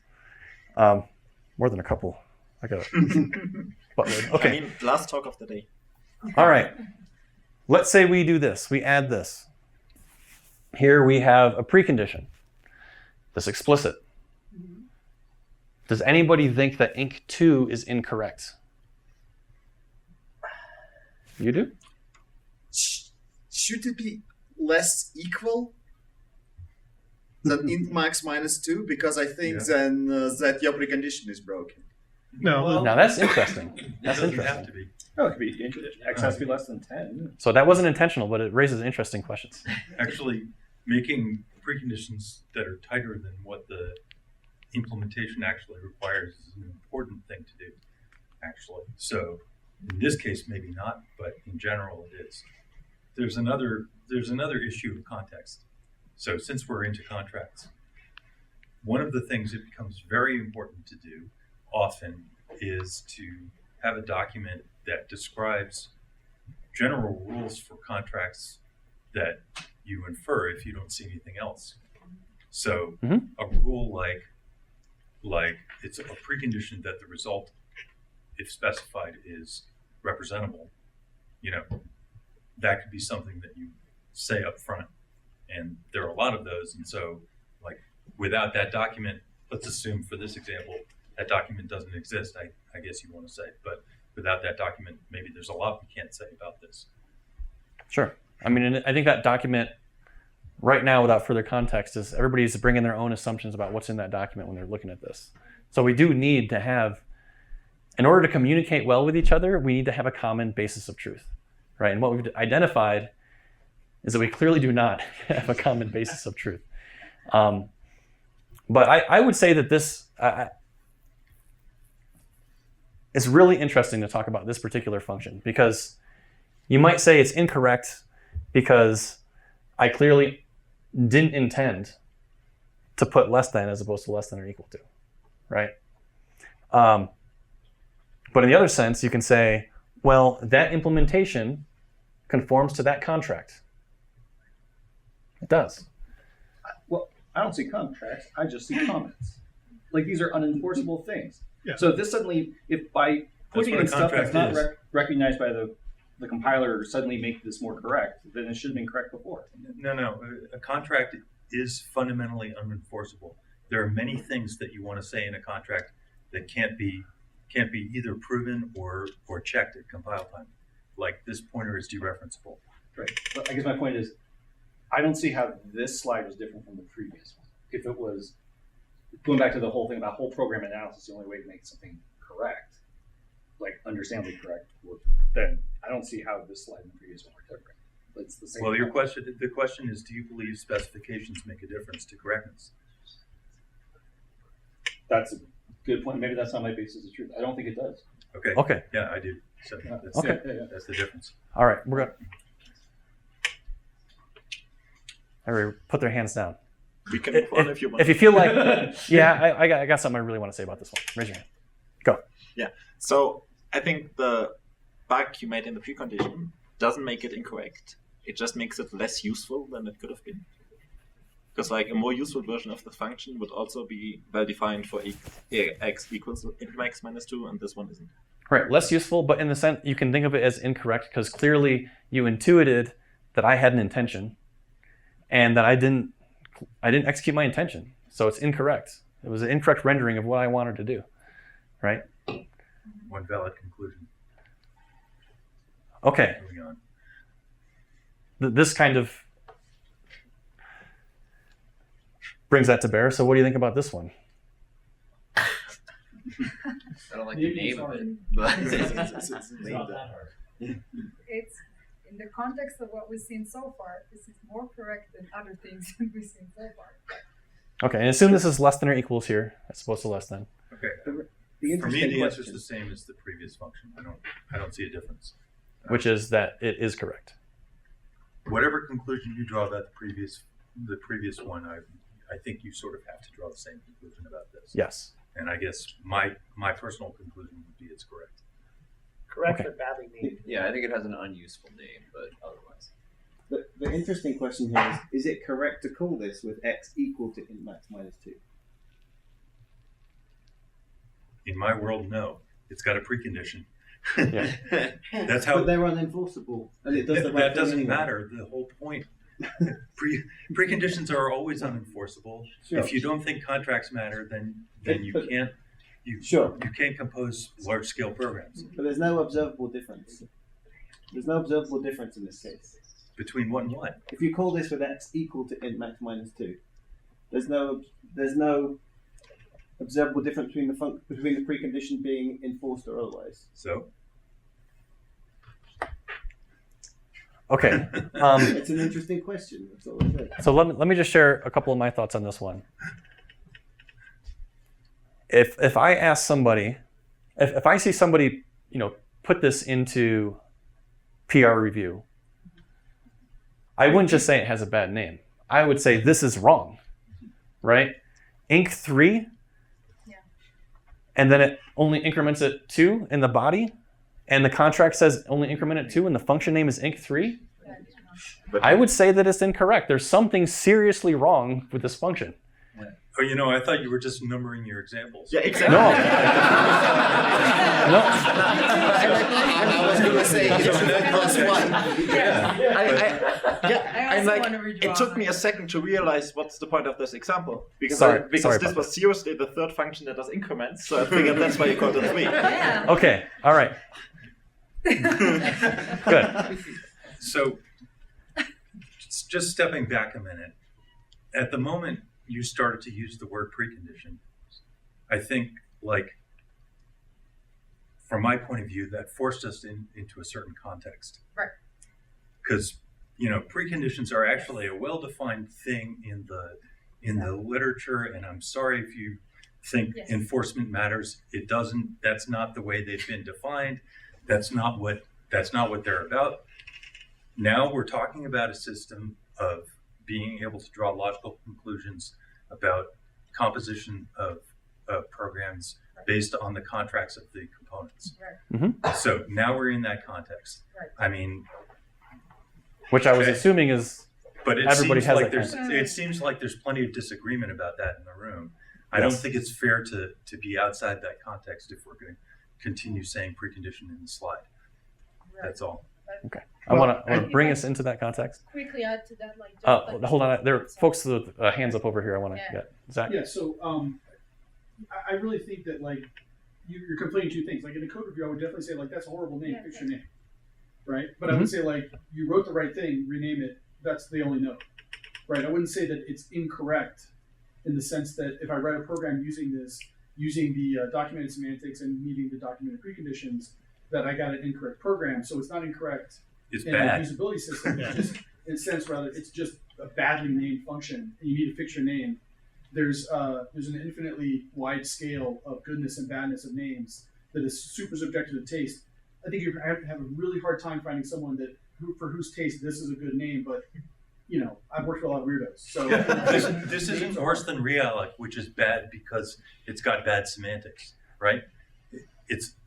More than a couple. I got buttload. Okay. I mean, last talk of the day. All right. Let's say we do this. We add this. Here we have a precondition. This explicit. Does anybody think that Inc 2 is incorrect? You do? Should it be less equal than int max minus 2? Because I think then that your precondition is broken. No. Now that's interesting. That's It doesn't interesting. have to be. Oh, it could be X has to be less than 10. So that wasn't intentional, but it raises interesting questions. Actually, making preconditions that are tighter than what the implementation actually requires is an important thing to do, actually. So in this case, maybe not, but in general it is. There's another issue of context. So since we're into contracts, one of the things that becomes very important to do often is to have a document that describes general rules for contracts that you infer if you don't see anything else. So a rule like it's a precondition that the result, if specified, is representable, that could be something that you say up front. And there are a lot of those. And so like without that document, let's assume for this example, that document doesn't exist, I guess you want to say, but without that document, maybe there's a lot we can't say about this. Sure. I mean, I think that document right now, without further context, is everybody's bringing their own assumptions about what's in that document when they're looking at this. So we do need to have, in order to communicate well with each other, we need to have a common basis of truth, right? And what we've identified is that we clearly do not have a common basis of truth. But I would say that this, it's really interesting to talk about this particular function, because you might say it's incorrect because I clearly didn't intend to put less than as opposed to less than or equal to, right? But in the other sense, you can say, well, that implementation conforms to that contract. It does. Well, I don't see contracts, I just see comments. Like these are unenforceable things. Yeah. So this suddenly, if by putting what in a stuff that's not contract recognized by the compiler suddenly make this more correct, then it should have been correct before. No, a contract is fundamentally unenforceable. There are many things that you want to say in a contract that can't be either proven or checked at compile time. Like this pointer is dereferenceable. Right. But I guess my point is, I don't see how this slide was different from the previous one. If it was going back to the whole thing about whole program analysis, the only way to make something correct, like understandably correct, then I don't see how this slide and the previous one were different. It's the same. Well, the question is, do you believe specifications make a difference to correctness? That's a good point. Maybe that's not my basis of truth. I don't think it does. Okay. Okay. Yeah, I do. So that's, Okay. That's the difference. All right, we're gonna. Everybody put their hands down. We can move on if you want. If you feel like, yeah, I got something I really want to say about this one. Raise your hand. Go. Yeah. So I think the bug you made in the precondition doesn't make it incorrect. It just makes it less useful than it could have been. Because like a more useful version of the function would also be well defined for x equals int max minus 2, and this one isn't. Right, less useful, but in the sense you can think of it as incorrect because clearly you intuited that I had an intention, and that I didn't execute my intention. So it's incorrect. It was an incorrect rendering of what I wanted to do, right? One valid conclusion. Okay. Moving on. This kind of brings that to bear. So what do you think about this one? I don't like the name of it, but It's in the context of what we've seen so far, this is more correct than other things that we've seen so far. Okay, and assume this is less than or equals here, as opposed to less than. Okay. The For me, the answer is question- the same as the previous function. I don't see a difference. Which is that it is correct. Whatever conclusion you draw about the previous one, I think you sort of have to draw the same conclusion about this. Yes. And I guess my personal conclusion would be it's correct. Correct, Okay. but badly named. yeah, I think it has an unuseful name, but otherwise. The interesting question here is it correct to call this with x equal to int max minus 2? In my world, no. It's got a precondition. Yeah. That's how. But they're unenforceable, and it does the right That thing doesn't anyway. matter. The whole point. Preconditions are always unenforceable. Sure. If you don't think contracts matter, then you But- can't. You can't compose large scale programs. But there's no observable difference. There's no observable difference in this case. Between what and what? If you call this with x equal to int max minus 2, there's no observable difference between the precondition being enforced or otherwise. So? Okay. It's an interesting question. That's all I'm saying. So let me just share a couple of my thoughts on this one. If I ask somebody, if I see somebody, put this into PR review, I wouldn't just say it has a bad name. I would say this is wrong, right? Inc 3, and then it only increments it 2 in the body, and the contract says only increment it 2, and the function name is Inc 3. I would say that it's incorrect. There's something seriously wrong with this function. Oh, I thought you were just numbering your examples. Yeah, exactly. No. I was going to say, plus one. I'm like, it took me a second to realize what's the point of this example. Because Sorry this about was seriously the third function that does increments, so I figured that's why you called it 3. Okay, all right. Good. So, just stepping back a minute, at the moment you started to use the word precondition, I think, from my point of view, that forced us into a certain context. Right. Because, preconditions are actually a well-defined thing in the literature, and I'm sorry if you think enforcement matters. It doesn't. That's not the way they've been defined. That's not what they're about. Now we're talking about a system of being able to draw logical conclusions about composition of programs based on the contracts of the components. Right. Mm-hmm. So now we're in that context. Right. I mean, which I was assuming is, but everybody has that it seems like there's plenty of disagreement about that in the room. I don't think it's fair to be outside that context if we're going to continue saying precondition in the slide. Right. That's all. Okay. I want to bring us into that context. Quickly add to that, Hold on. There are folks with hands up over here. I want to get Zach. Yeah. So I really think that you're conflating two things. Like in a code review, I would definitely say that's a horrible name. Fix your name, right? But I would say you wrote the right thing, rename it. That's the only note, right? I wouldn't say that it's incorrect in the sense that if I write a program using the documented semantics and meeting the documented preconditions, that I got an incorrect program. So it's not incorrect it's in bad. a usability system. It's just, in a sense, rather, it's just a badly named function. And you need to fix your name. There's an infinitely wide scale of goodness and badness of names that is super subjective to taste. I think you have to have a really hard time finding someone for whose taste this is a good name, but I've worked with a lot of weirdos. So this isn't worse than Realic, which is bad because it's got bad semantics, right?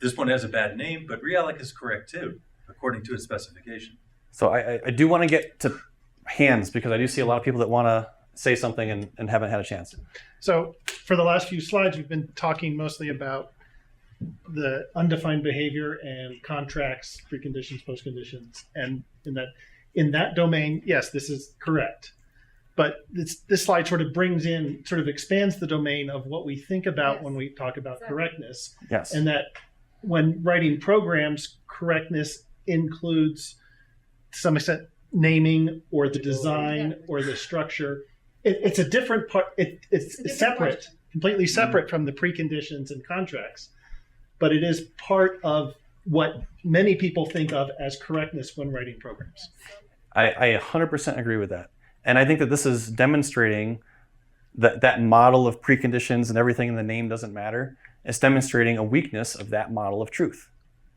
This one has a bad name, but Realic is correct too, according to its specification. So I do want to get to hands because I do see a lot of people that want to say something and haven't had a chance. So for the last few slides, we've been talking mostly about the undefined behavior and contracts, preconditions, postconditions, and in that domain, yes, this is correct. But this slide sort of expands the domain of what we think about when we talk about correctness. Yes. And that when writing programs, correctness includes, to some extent, naming or the design or the structure. It's a different part. It's separate, completely separate from the preconditions and contracts. But it is part of what many people think of as correctness when writing programs. I 100% agree with that. And I think that this is demonstrating that model of preconditions and everything in the name doesn't matter. It's demonstrating a weakness of that model of truth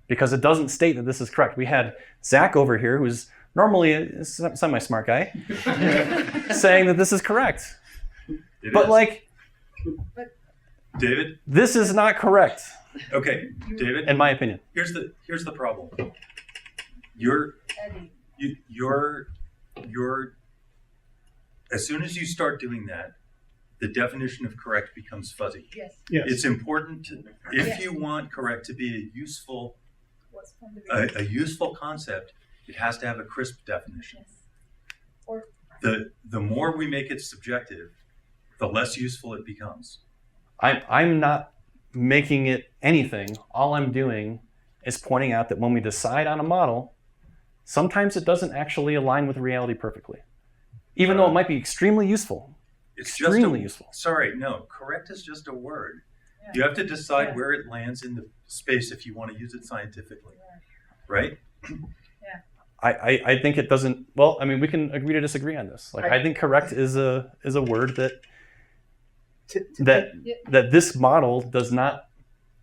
because it doesn't state that this is correct. We had Zach over here, who's normally a semi-smart guy, saying that this is correct. David? This is not correct. Okay, David? In my opinion. Here's the problem. You're as soon as you start doing that, the definition of correct becomes fuzzy. Yes. It's important if you want correct to be a useful concept, it has to have a crisp definition. The more we make it subjective, the less useful it becomes. I'm not making it anything. All I'm doing is pointing out that when we decide on a model, sometimes it doesn't actually align with reality perfectly, even though it might be extremely useful. It's Extremely just useful. Sorry, no. Correct is just a word. You have to decide where it lands in the space if you want to use it scientifically, right? I think it doesn't. Well, I mean, we can agree to disagree on this. Like, I think correct is a word that this model does not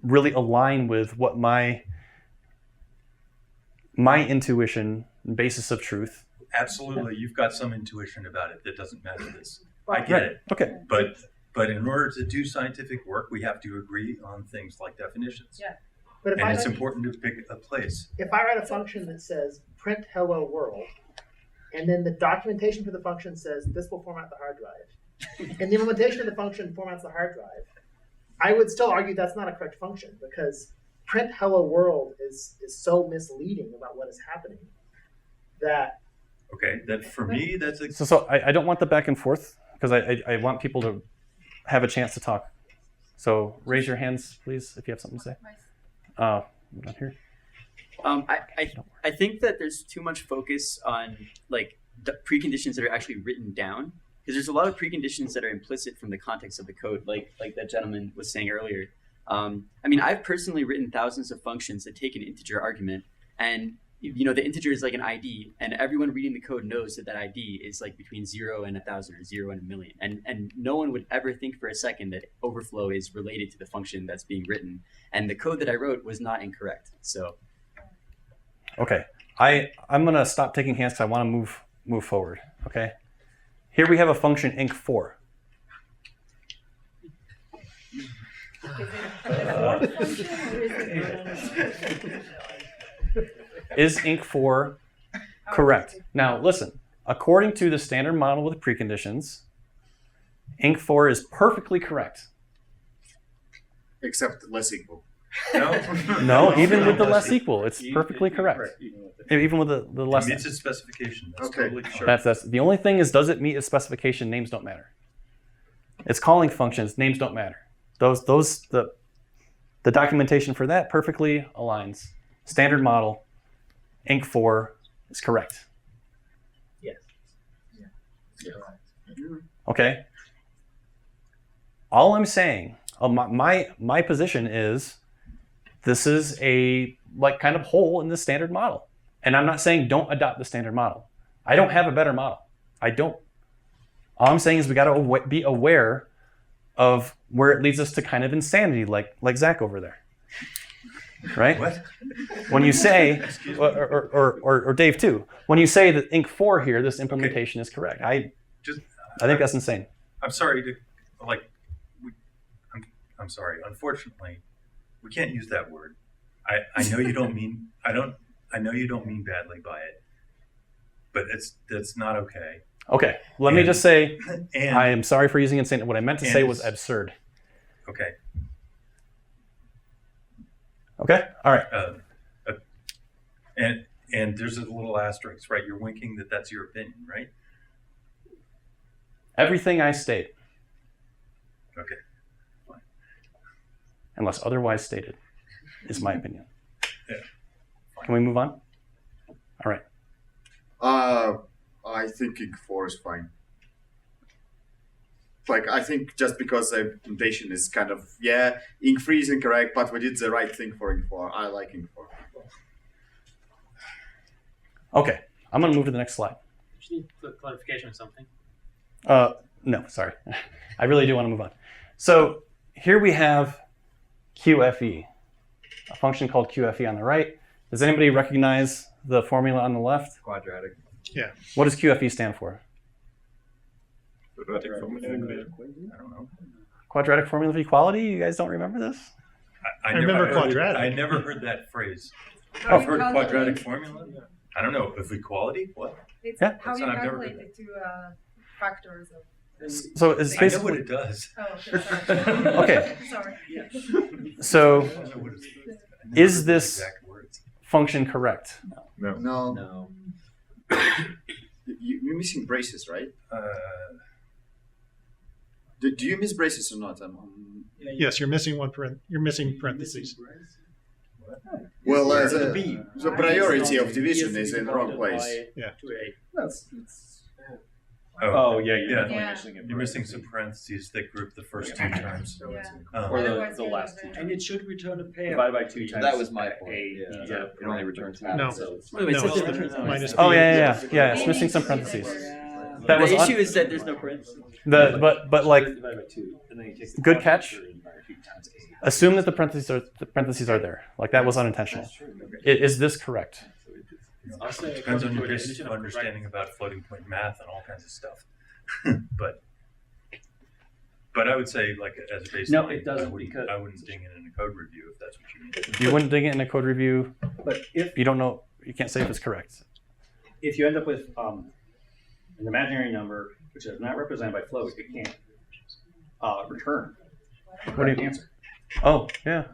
really align with what my intuition and basis of truth. Absolutely, you've got some intuition about it that doesn't match this. I get Right. it. Okay. But in order to do scientific work, we have to agree on things like definitions. Yeah. But if And I it's write- important to pick a place. If I write a function that says print hello world, and then the documentation for the function says this will format the hard drive, and the implementation of the function formats the hard drive, I would still argue that's not a correct function because print hello world is so misleading about what is happening that. Okay, that for me, that's a... So I don't want the back and forth because I want people to have a chance to talk. So raise your hands, please, if you have something to say. Not here. I think that there's too much focus on like the preconditions that are actually written down because there's a lot of preconditions that are implicit from the context of the code, like that gentleman was saying earlier. I mean, I've personally written thousands of functions that take an integer argument, and the integer is like an ID, and everyone reading the code knows that ID is like between 0 and 1,000 or 0 and 1,000,000, and no one would ever think for a second that overflow is related to the function that's being written, and the code that I wrote was not incorrect. So, okay, I'm gonna stop taking hands because I want to move forward. Okay, here we have a function inc4. Is inc4 correct? Now listen, according to the standard model with preconditions, inc4 is perfectly correct. Except less equal. No, even with the less equal, it's perfectly correct. Even with the less. It meets its specification. That's Okay. totally sure. That's the only thing is, does it meet its specification? Names don't matter. It's calling functions. Names don't matter. The documentation for that perfectly aligns. Standard model, inc4 is correct. Yes. Okay. All I'm saying, my position is, this is a kind of hole in the standard model, and I'm not saying don't adopt the standard model. I don't have a better model. I don't. All I'm saying is we got to be aware of where it leads us to kind of insanity, like Zach over there. Right? What? When you say, or Dave too, when you say that inc4 here, this implementation is correct. I think that's insane. I'm sorry to, I'm sorry. Unfortunately, we can't use that word. I know you don't mean, I know you don't mean badly by it, but that's not okay. Okay, let me just say, and- I am sorry for using insane. What I meant to say was absurd. Okay. Okay, all right. And there's a little asterisk, right? You're winking that that's your opinion, right? Everything I state, Okay. unless otherwise stated, is my opinion. Yeah. Can we move on? All right. I think inc4 is fine. I think just because the implementation is kind of, inc3 is incorrect, but we did the right thing for inc4. I like inc4. Okay, I'm going to move to the next slide. Just need clarification or something. No, sorry. I really do want to move on. So here we have QFE, a function called QFE on the right. Does anybody recognize the formula on the left? Quadratic. Yeah. What does QFE stand for? Quadratic formula. I don't know. Quadratic formula of equality? You guys don't remember this? I remember never heard- quadratic. I never heard that phrase. Oh. I've heard quadratic formula. I don't know. Of equality? What? It's Yeah. how you I've never calculate heard the two factors of. So it's I know basically what it does. Oh, okay. Sorry. Okay. Sorry. So I know what it is. I never is heard the this exact words. function correct? No. You're missing braces, right? Do you miss braces or not? Yes, you're missing you're missing parentheses. Well, the B. the priority of division is in the wrong place. Yeah. To A. That's Oh, yeah, you're yeah. definitely missing it. You're missing some parentheses that group the first two terms. Or the last two. And it should return a pair. Divided by 2 times. That was my A, point. yeah. It only returns half. No. So it's Wait, so it's minus Oh B. yeah. It's missing some parentheses. That was the issue is that there's no parentheses. but like Divided by 2. And then you take the good quadrant catch. and divide by 2 times A. Assume that the parentheses are there. Like that was unintentional. Is this correct? Depends on your understanding about floating point math and all kinds of stuff. but I would say, like, as a baseline, No, it doesn't, I wouldn't ding it in a code review if that's what you mean. You wouldn't dig it in a code review. But if You don't know. You can't say if it's correct. if you end up with an imaginary number which is not represented by float, it can't return What do you answer. Oh yeah.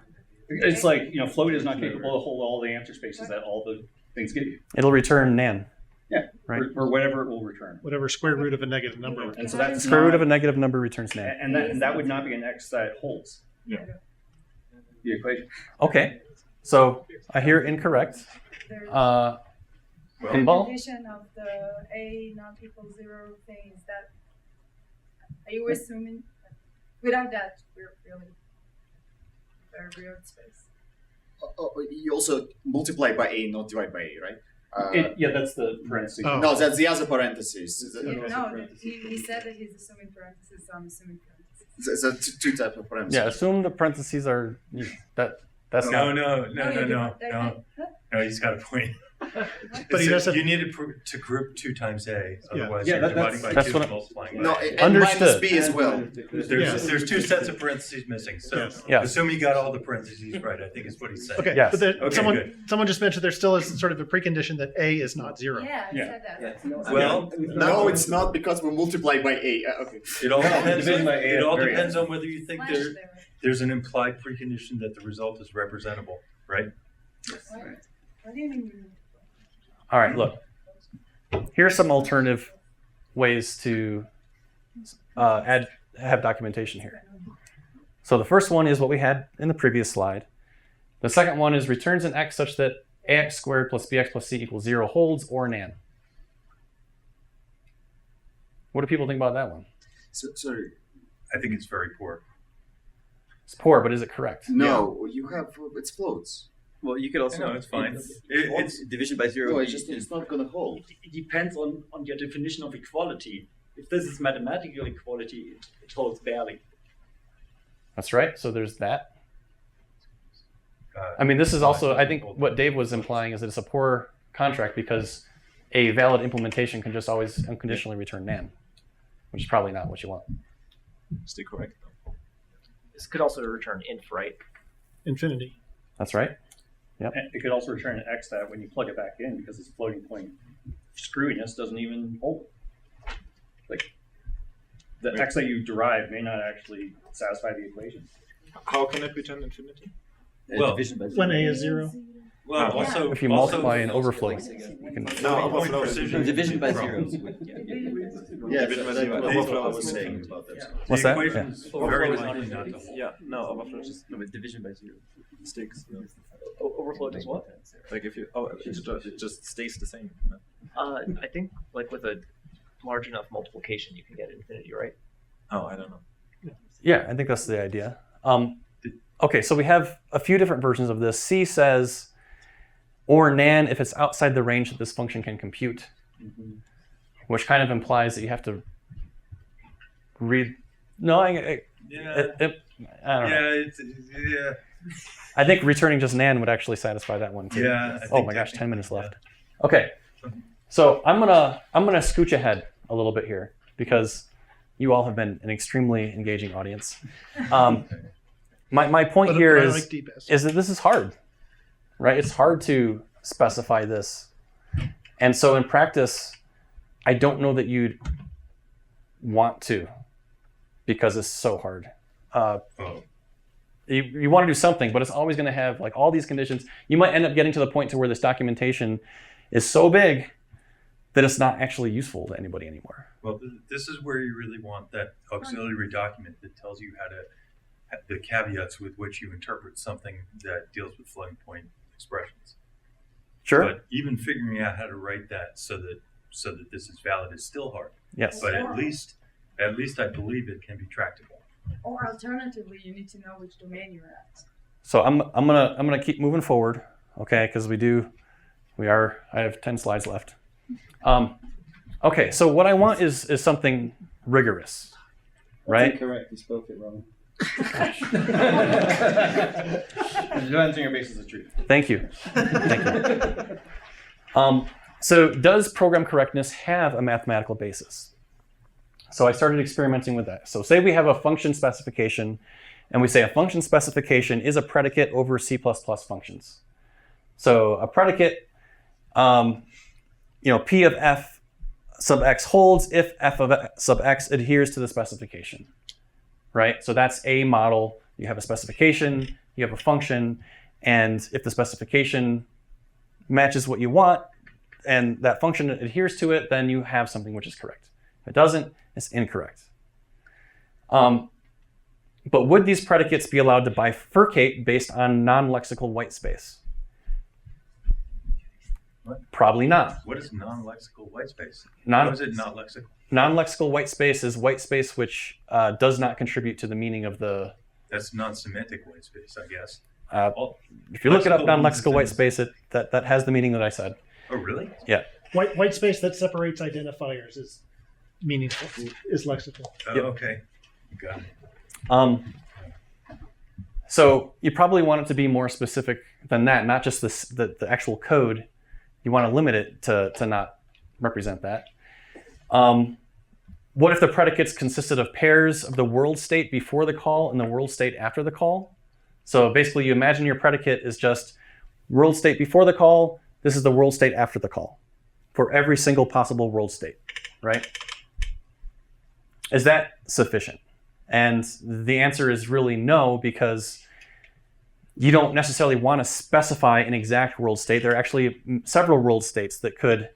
It's like, float is not capable of holding all the answer spaces that all the things give you. It'll return nan. Yeah, Right. or whatever it will return. Whatever square root of a negative number. And so that's Square root not- of a negative number returns nan. and that would not be an X that holds. Yeah. The equation. Okay. So I hear incorrect. Pinball. Condition of the A not equal 0 thing is that. Are you assuming without that we're really very weird space? You also multiply by A, not divide by A, right? That's the parentheses. Oh. No, that's the other parentheses. No, he said that he's assuming parentheses, so I'm assuming parentheses. So two types of parentheses. Yeah. Assume the parentheses are that's No, not. No, he's got a point. But he doesn't. You need to group 2 times A, otherwise Yeah, you're dividing by that's 2 what and multiplying by No, A. and Understood. minus B as well. There's 2 sets of parentheses missing. So Yes. assume you got all the parentheses right, I think is what he's saying. Okay, Yes. but there, Okay, someone just mentioned there still is sort of a precondition that A is not 0. Yeah, I said that. Well, No, it's not because we multiply by A. Okay. it all depends. division by A It at all the very depends on whether you think Flash there. there's an implied precondition that the result is representable, right? What do you mean? All right. Look. Here's some alternative ways to have documentation here. So the first one is what we had in the previous slide. The second one is returns an x such that ax squared plus bx plus c equals 0 holds or nan. What do people think about that one? Sorry. I think it's very poor. It's poor, but is it correct? No, you have it's floats. Well, you could also. No, it's fine. It's division by 0. No, it's not going to hold. It depends on your definition of equality. If this is mathematical equality, it holds barely. That's right. So there's that. I mean, this is also, I think what Dave was implying is that it's a poor contract because a valid implementation can just always unconditionally return nan, which is probably not what you want. Still correct. This could also return inf, right? Infinity. That's right. Yep. And it could also return an X that when you plug it back in, because it's floating point screwiness doesn't even hold. Like the X that you derive may not actually satisfy the equation. How can it return infinity? Well, division by 0. When A is 0. Well, also If you multiply an overflow, you can. No, point overflow is precision. Division by 0. Yeah, that's what overflow was saying about that. What's The that? equation's very likely not to hold. Yeah, no, overflow just No, but division by 0. sticks. Overflow does what? Like if you, it just stays the same. I think like with a large enough multiplication, you can get infinity, right? Oh, I don't know. Yeah, I think that's the idea. Okay, so we have a few different versions of this. C says, or nan if it's outside the range that this function can compute, which kind of implies that you have to read. No, I don't know. Yeah. I think returning just nan would actually satisfy that one too. Yeah, I Oh think my gosh, that- 10 minutes left. Okay, so I'm gonna scooch ahead a little bit here because you all have been an extremely engaging audience. My point here I is like DBAS. that this is hard, right? It's hard to specify this, and so in practice, I don't know that you'd want to because it's so hard. You want to do something, but it's always going to have like all these conditions. You might end up getting to the point to where this documentation is so big that it's not actually useful to anybody anymore. Well, this is where you really want that auxiliary document that tells you how to the caveats with which you interpret something that deals with floating point expressions. Sure. But even figuring out how to write that so that this is valid is still hard. Yes. But at least I believe it can be tractable. Or alternatively, you need to know which domain you're at. So I'm gonna keep moving forward, okay? Because I have 10 slides left. Okay, so what I want is something rigorous, right? That's incorrect. You spelled it wrong. You're answering your basis of truth. Thank you. Thank you. So does program correctness have a mathematical basis? So I started experimenting with that. So say we have a function specification, and we say a function specification is a predicate over C++ functions. So a predicate, P of f sub x holds if f of sub x adheres to the specification, right? So that's a model. You have a specification, you have a function, and if the specification matches what you want and that function adheres to it, then you have something which is correct. If it doesn't, it's incorrect. But would these predicates be allowed to bifurcate based on non-lexical white space? What? Probably not. What is non-lexical white space? Non- How is it not lexical? Non-lexical white space is white space which does not contribute to the meaning of the... That's non-semantic white space, I guess. If you look it up, lexical non-lexical white is- space, that has the meaning that I said. Oh, really? Yeah. White space that separates identifiers is meaningful, is lexical. Oh, Yep. okay. Got it. So you probably want it to be more specific than that, not just the actual code. You want to limit it to not represent that. What if the predicates consisted of pairs of the world state before the call and the world state after the call? So basically you imagine your predicate is just world state before the call, this is the world state after the call for every single possible world state, right? Is that sufficient? And the answer is really no, because you don't necessarily want to specify an exact world state. There are actually several world states that could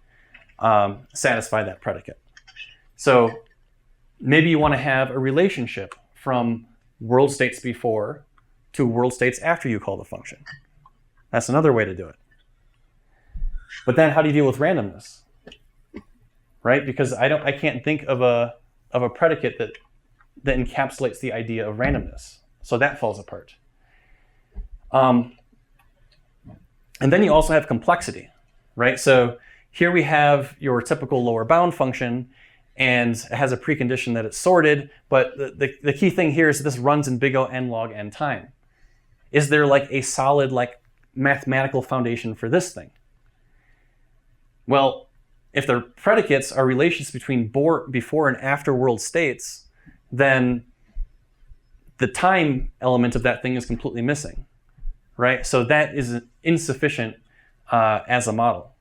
satisfy that predicate. So maybe you want to have a relationship from world states before to world states after you call the function. That's another way to do it. But then how do you deal with randomness? Right? Because I can't think of a predicate that encapsulates the idea of randomness. So that falls apart. And then you also have complexity, right? So here we have your typical lower bound function, and it has a precondition that it's sorted, but the key thing here is that this runs in big O n log n time. Is there like a solid mathematical foundation for this thing? Well, if the predicates are relations between before and after world states, then the time element of that thing is completely missing, right? So that is insufficient as a model.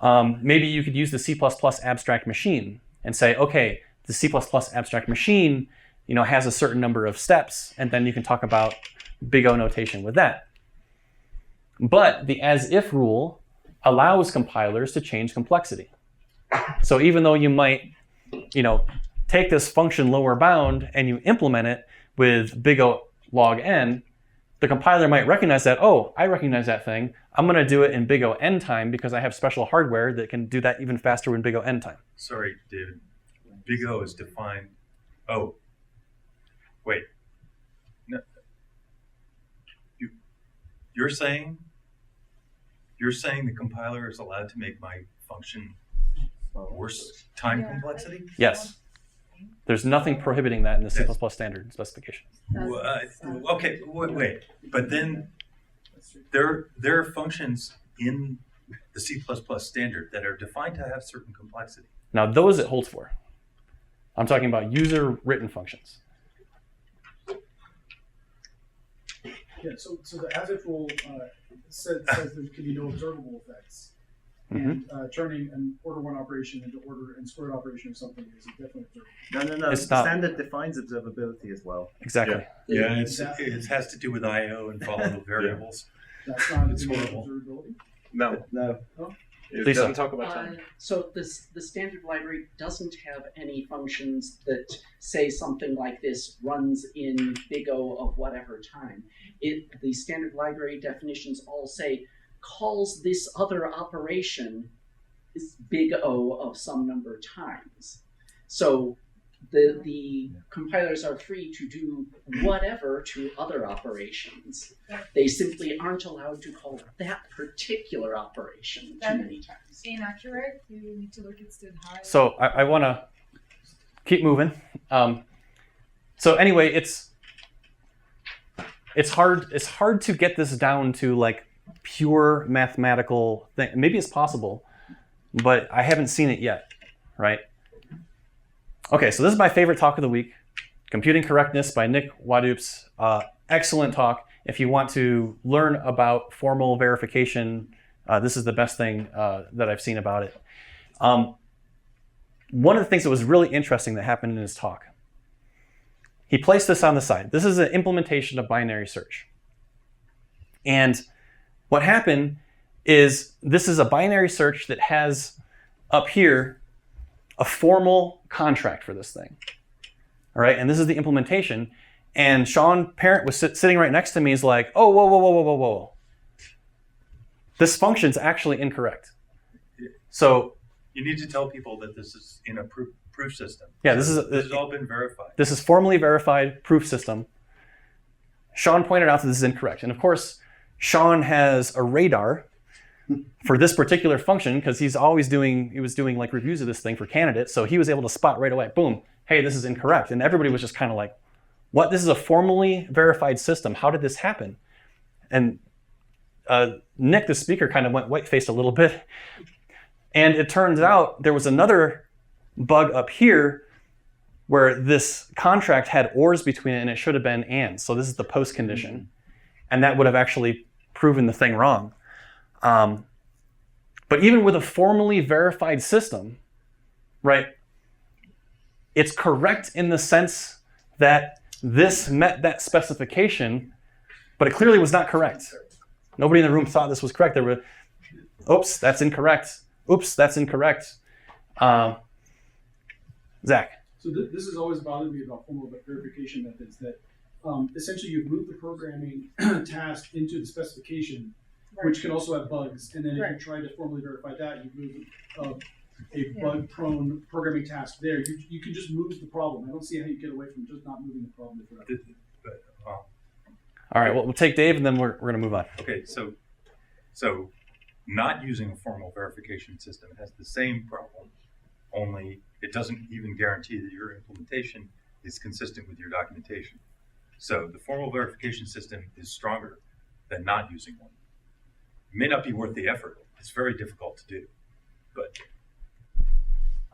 Maybe you could use the C++ abstract machine and say, okay, the C++ abstract machine, has a certain number of steps, and then you can talk about big O notation with that. But the as-if rule allows compilers to change complexity. So even though you might, take this function lower bound and you implement it with big O log n, the compiler might recognize that, oh, I recognize that thing. I'm going to do it in big O n time because I have special hardware that can do that even faster in big O n time. Sorry, David. Big O is defined. Oh, wait. No. You're saying the compiler is allowed to make my function worse time complexity? Yes. There's nothing prohibiting that in the C++ standard specification. Okay, wait. But then there are functions in the C++ standard that are defined to have certain complexity. Now those it holds for. I'm talking about user-written functions. Yeah, so the as-if rule says there can be no observable effects. And turning an order 1 operation into order and squared operation or something is definitely observable. No. It's The not. standard defines observability as well. Exactly. Yeah, it has to do with I/O and volatile variables. That's not It's horrible. observability. No. No. It Lisa. doesn't talk about time. So the standard library doesn't have any functions that say something like this runs in big O of whatever time. The standard library definitions all say calls this other operation is big O of some number of times. So the compilers are free to do whatever to other operations. They simply aren't allowed to call that particular operation too many times. Inaccurate. You need to look at stood high. So I want to keep moving. So anyway, it's hard to get this down to like pure mathematical thing. Maybe it's possible, but I haven't seen it yet, right? Okay, so this is my favorite talk of the week, Computing Correctness by Nick Wadoops. Excellent talk. If you want to learn about formal verification, this is the best thing that I've seen about it. One of the things that was really interesting that happened in his talk, he placed this on the side. This is an implementation of binary search. And what happened is this is a binary search that has up here a formal contract for this thing. All right, and this is the implementation. And Sean Parent was sitting right next to me. He's like, oh, whoa, whoa, whoa, whoa, whoa, whoa. This function's actually incorrect. So you need to tell people that this is in a proof system. Yeah, this has all been verified. This is formally verified proof system. Sean pointed out that this is incorrect. And of course, Sean has a radar for this particular function because he was doing like reviews of this thing for candidates. So he was able to spot right away, boom, hey, this is incorrect. And everybody was just kind of like, what? This is a formally verified system. How did this happen? And Nick, the speaker, kind of went white-faced a little bit. And it turns out there was another bug up here where this contract had ors between it and it should have been and. So this is the post condition. And that would have actually proven the thing wrong. But even with a formally verified system, right, it's correct in the sense that this met that specification, but it clearly was not correct. Nobody in the room thought this was correct. There were, oops, that's incorrect. Oops, that's incorrect. Zach. So this has always bothered me about formal verification methods, that essentially you've moved the programming task into the specification, which can also have bugs. And then if you try to formally verify that, you move a bug-prone programming task there. You can just move the problem. I don't see how you get away from just not moving the problem. All right, well, we'll take Dave, and then we're going to move on. Okay, so not using a formal verification system has the same problem, only it doesn't even guarantee that your implementation is consistent with your documentation. So the formal verification system is stronger than not using one. It may not be worth the effort. It's very difficult to do, but.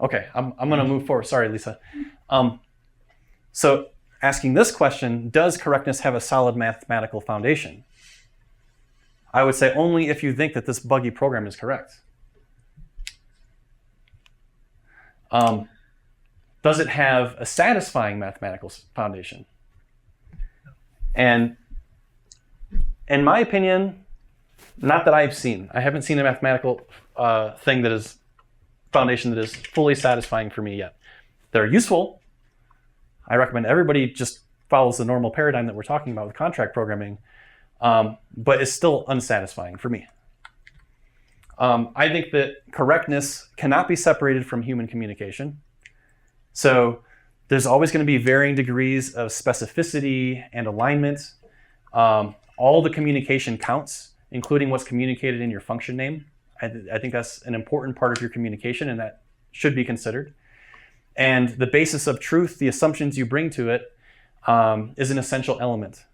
Okay, I'm going to move forward. Sorry, Lisa. So asking this question, does correctness have a solid mathematical foundation? I would say only if you think that this buggy program is correct. Does it have a satisfying mathematical foundation? And in my opinion, not that I've seen. I haven't seen a mathematical foundation that is fully satisfying for me yet. They're useful. I recommend everybody just follows the normal paradigm that we're talking about with contract programming, but it's still unsatisfying for me. I think that correctness cannot be separated from human communication. So there's always going to be varying degrees of specificity and alignment. All the communication counts, including what's communicated in your function name. I think that's an important part of your communication, and that should be considered. And the basis of truth, the assumptions you bring to it, is an essential element,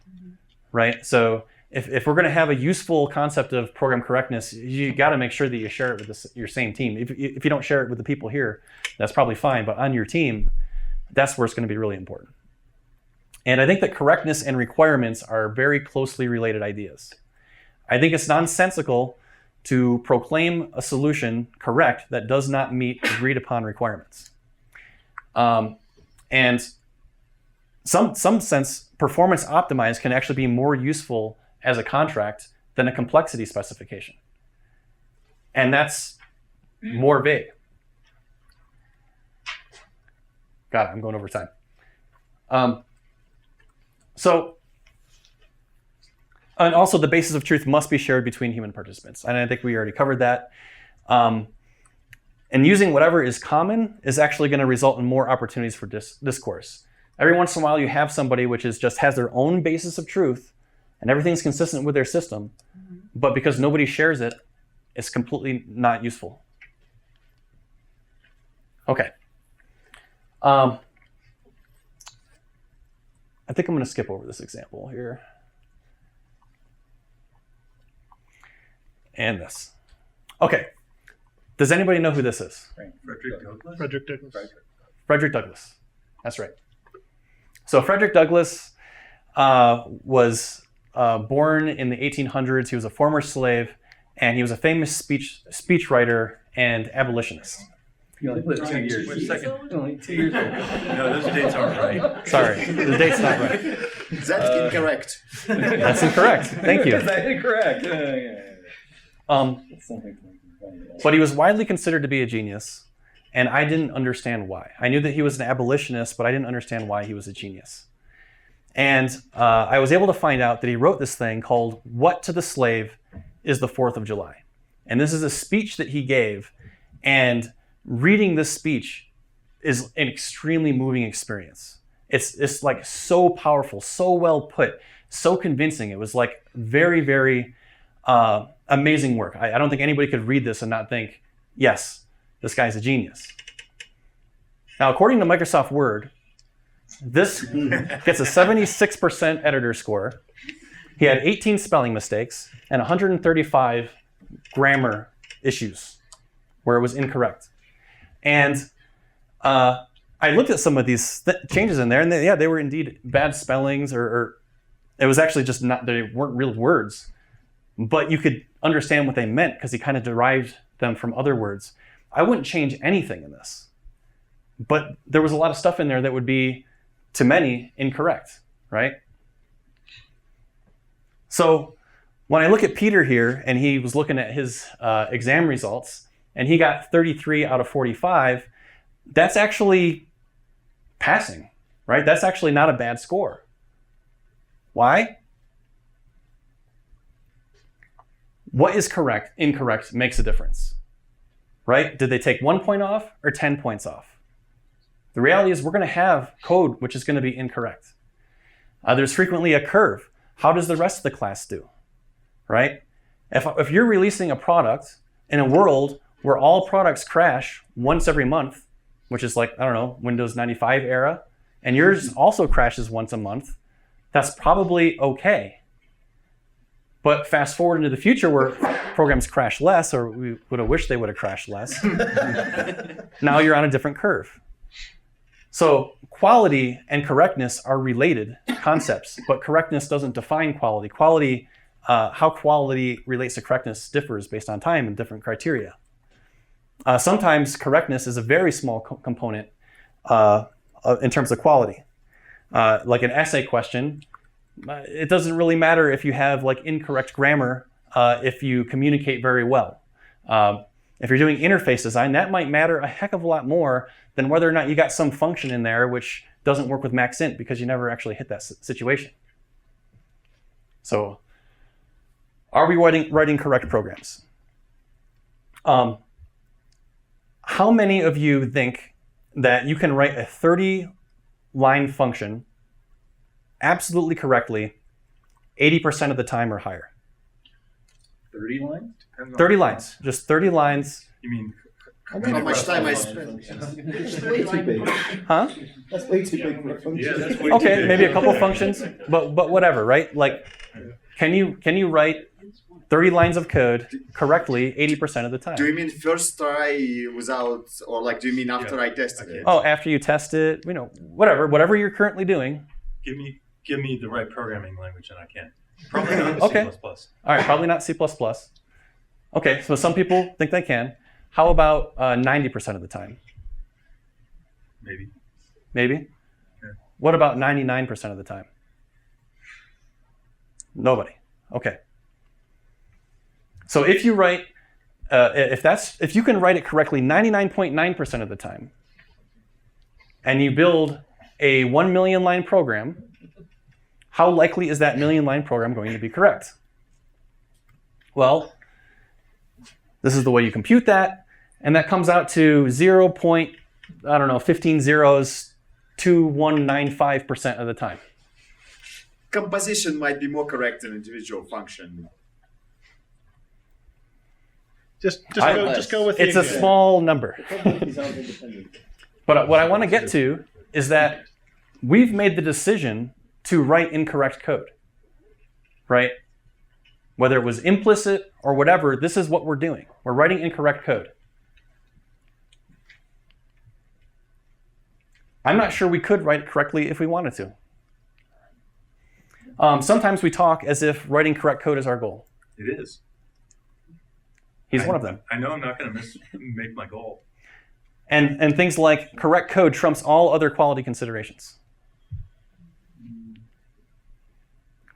right? So if we're going to have a useful concept of program correctness, you got to make sure that you share it with your same team. If you don't share it with the people here, that's probably fine. But on your team, that's where it's going to be really important. And I think that correctness and requirements are very closely related ideas. I think it's nonsensical to proclaim a solution correct that does not meet agreed upon requirements. And some sense, performance optimized can actually be more useful as a contract than a complexity specification. And that's more vague. Got it. I'm going over time. And also the basis of truth must be shared between human participants. And I think we already covered that. And using whatever is common is actually going to result in more opportunities for discourse. Every once in a while you have somebody which is just has their own basis of truth and everything's consistent with their system, but because nobody shares it, it's completely not useful. Okay. I think I'm going to skip over this example here. And this. Okay. Does anybody know who this is? Frederick Douglass. Frederick Douglass. Frederick Douglass. That's right. So Frederick Douglass was born in the 1800s. He was a former slave, and he was a famous speechwriter and abolitionist. You only put 2 years. Wait a second. Only 2 years old. No, those dates aren't right. Sorry, the date's not right. That's incorrect. That's incorrect. Thank you. That's incorrect. But he was widely considered to be a genius, and I didn't understand why. I knew that he was an abolitionist, but I didn't understand why he was a genius. And I was able to find out that he wrote this thing called "What to the Slave is the 4th of July?" And this is a speech that he gave, and reading this speech is an extremely moving experience. It's like so powerful, so well put, so convincing. It was like very, very amazing work. I don't think anybody could read this and not think, yes, this guy's a genius. Now, according to Microsoft Word, this gets a 76% editor score. He had 18 spelling mistakes and 135 grammar issues where it was incorrect. And I looked at some of these changes in there, and they were indeed bad spellings, or it was actually just not, they weren't real words. But you could understand what they meant because he kind of derived them from other words. I wouldn't change anything in this. But there was a lot of stuff in there that would be, to many, incorrect, right? So when I look at Peter here, and he was looking at his exam results, and he got 33 out of 45, that's actually passing, right? That's actually not a bad score. Why? What is correct, incorrect makes a difference, right? Did they take 1 point off or 10 points off? The reality is we're going to have code which is going to be incorrect. There's frequently a curve. How does the rest of the class do, right? If you're releasing a product in a world where all products crash once every month, which is like, I don't know, Windows 95 era, and yours also crashes once a month, that's probably okay. But fast forward into the future where programs crash less, or we would have wished they would have crashed less. Now you're on a different curve. So quality and correctness are related concepts, but correctness doesn't define quality. How quality relates to correctness differs based on time and different criteria. Sometimes correctness is a very small component in terms of quality. Like an essay question, it doesn't really matter if you have like incorrect grammar if you communicate very well. If you're doing interface design, that might matter a heck of a lot more than whether or not you got some function in there which doesn't work with maxint because you never actually hit that situation. So, are we writing correct programs? How many of you think that you can write a 30-line function absolutely correctly 80% of the time or higher? 30 lines? 30 lines. Just 30 lines. You mean how much time I spent? That's way too big. Huh? That's way too big for a function. Yeah, that's way Okay, too big. maybe a couple functions, but whatever, right? Like, can you write 30 lines of code correctly 80% of the time? Do you mean first try without, or like do you mean after I tested it? Oh, after you test it, whatever you're currently doing. Give me the right programming language and I can. Probably not Okay. C++. All right, probably not C++. Okay, so some people think they can. How about 90% of the time? Maybe. Maybe? Yeah. What about 99% of the time? Nobody. Okay. So if you write if you can write it correctly 99.9% of the time, and you build a 1 million line program, how likely is that million line program going to be correct? Well, this is the way you compute that, and that comes out to 0.15 zeros 2195% of the time. Composition might be more correct than individual function. Just go with it's the a example. small number. Probabilities aren't independent. But what I want to get to is that we've made the decision to write incorrect code, right? Whether it was implicit or whatever, this is what we're doing. We're writing incorrect code. I'm not sure we could write it correctly if we wanted to. Sometimes we talk as if writing correct code is our goal. It is. He's one of them. I know I'm not going to make my goal. And things like correct code trumps all other quality considerations.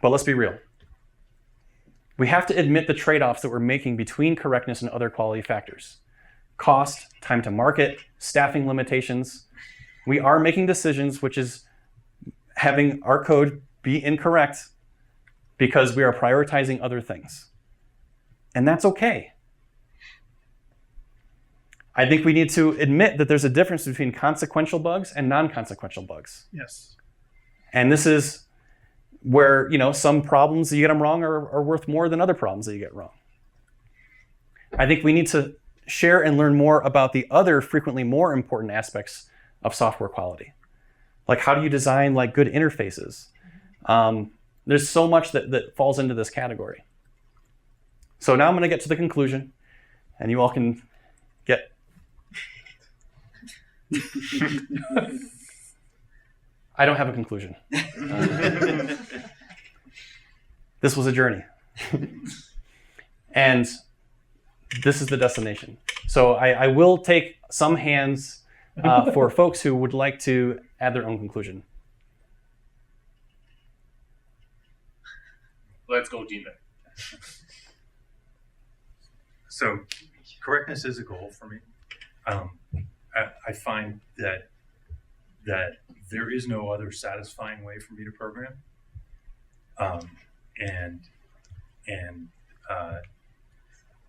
But let's be real. We have to admit the trade-offs that we're making between correctness and other quality factors. Cost, time to market, staffing limitations. We are making decisions which is having our code be incorrect because we are prioritizing other things. And that's okay. I think we need to admit that there's a difference between consequential bugs and non-consequential bugs. Yes. And this is where, some problems that you get them wrong are worth more than other problems that you get wrong. I think we need to share and learn more about the other frequently more important aspects of software quality. Like, how do you design good interfaces? There's so much that falls into this category. So now I'm going to get to the conclusion, and you all can get... I don't have a conclusion. This was a journey. And this is the destination. So I will take some hands for folks who would like to add their own conclusion. Let's go, Gina. So, correctness is a goal for me. I find that there is no other satisfying way for me to program, and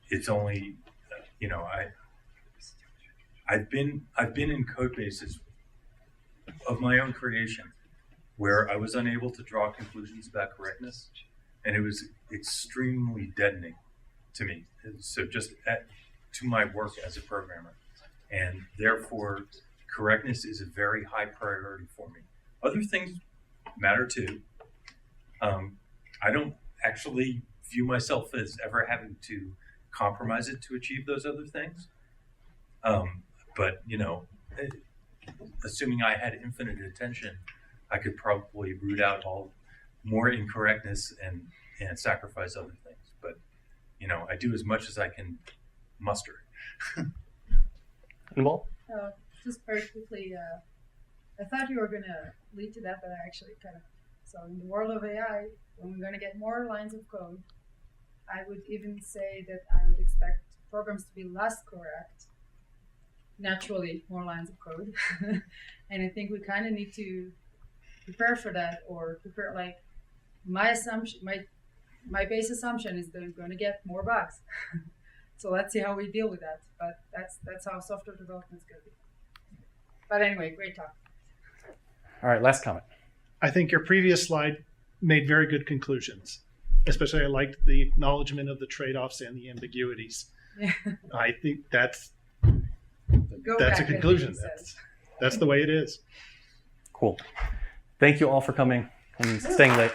it's only, I've been in code bases of my own creation where I was unable to draw conclusions about correctness, and it was extremely deadening to me. So just to my work as a programmer, and therefore correctness is a very high priority for me. Other things matter too. I don't actually view myself as ever having to compromise it to achieve those other things. But assuming I had infinite attention, I could probably root out all more incorrectness and sacrifice other things. But I do as much as I can muster. Involved? Just very quickly, I thought you were going to lead to that, but I actually kind of. So in the world of AI, when we're going to get more lines of code, I would even say that I would expect programs to be less correct. Naturally, more lines of code. And I think we kind of need to prepare for that, or prepare, my assumption, my base assumption is that we're going to get more bugs. So let's see how we deal with that. But that's how software development is going to be. But anyway, great talk. All right, last comment. I think your previous slide made very good conclusions. Especially I liked the acknowledgement of the trade-offs and the ambiguities. Yeah. I think that's Go a back, conclusion. I think That's the way it is. Cool. Thank you all for coming and staying late.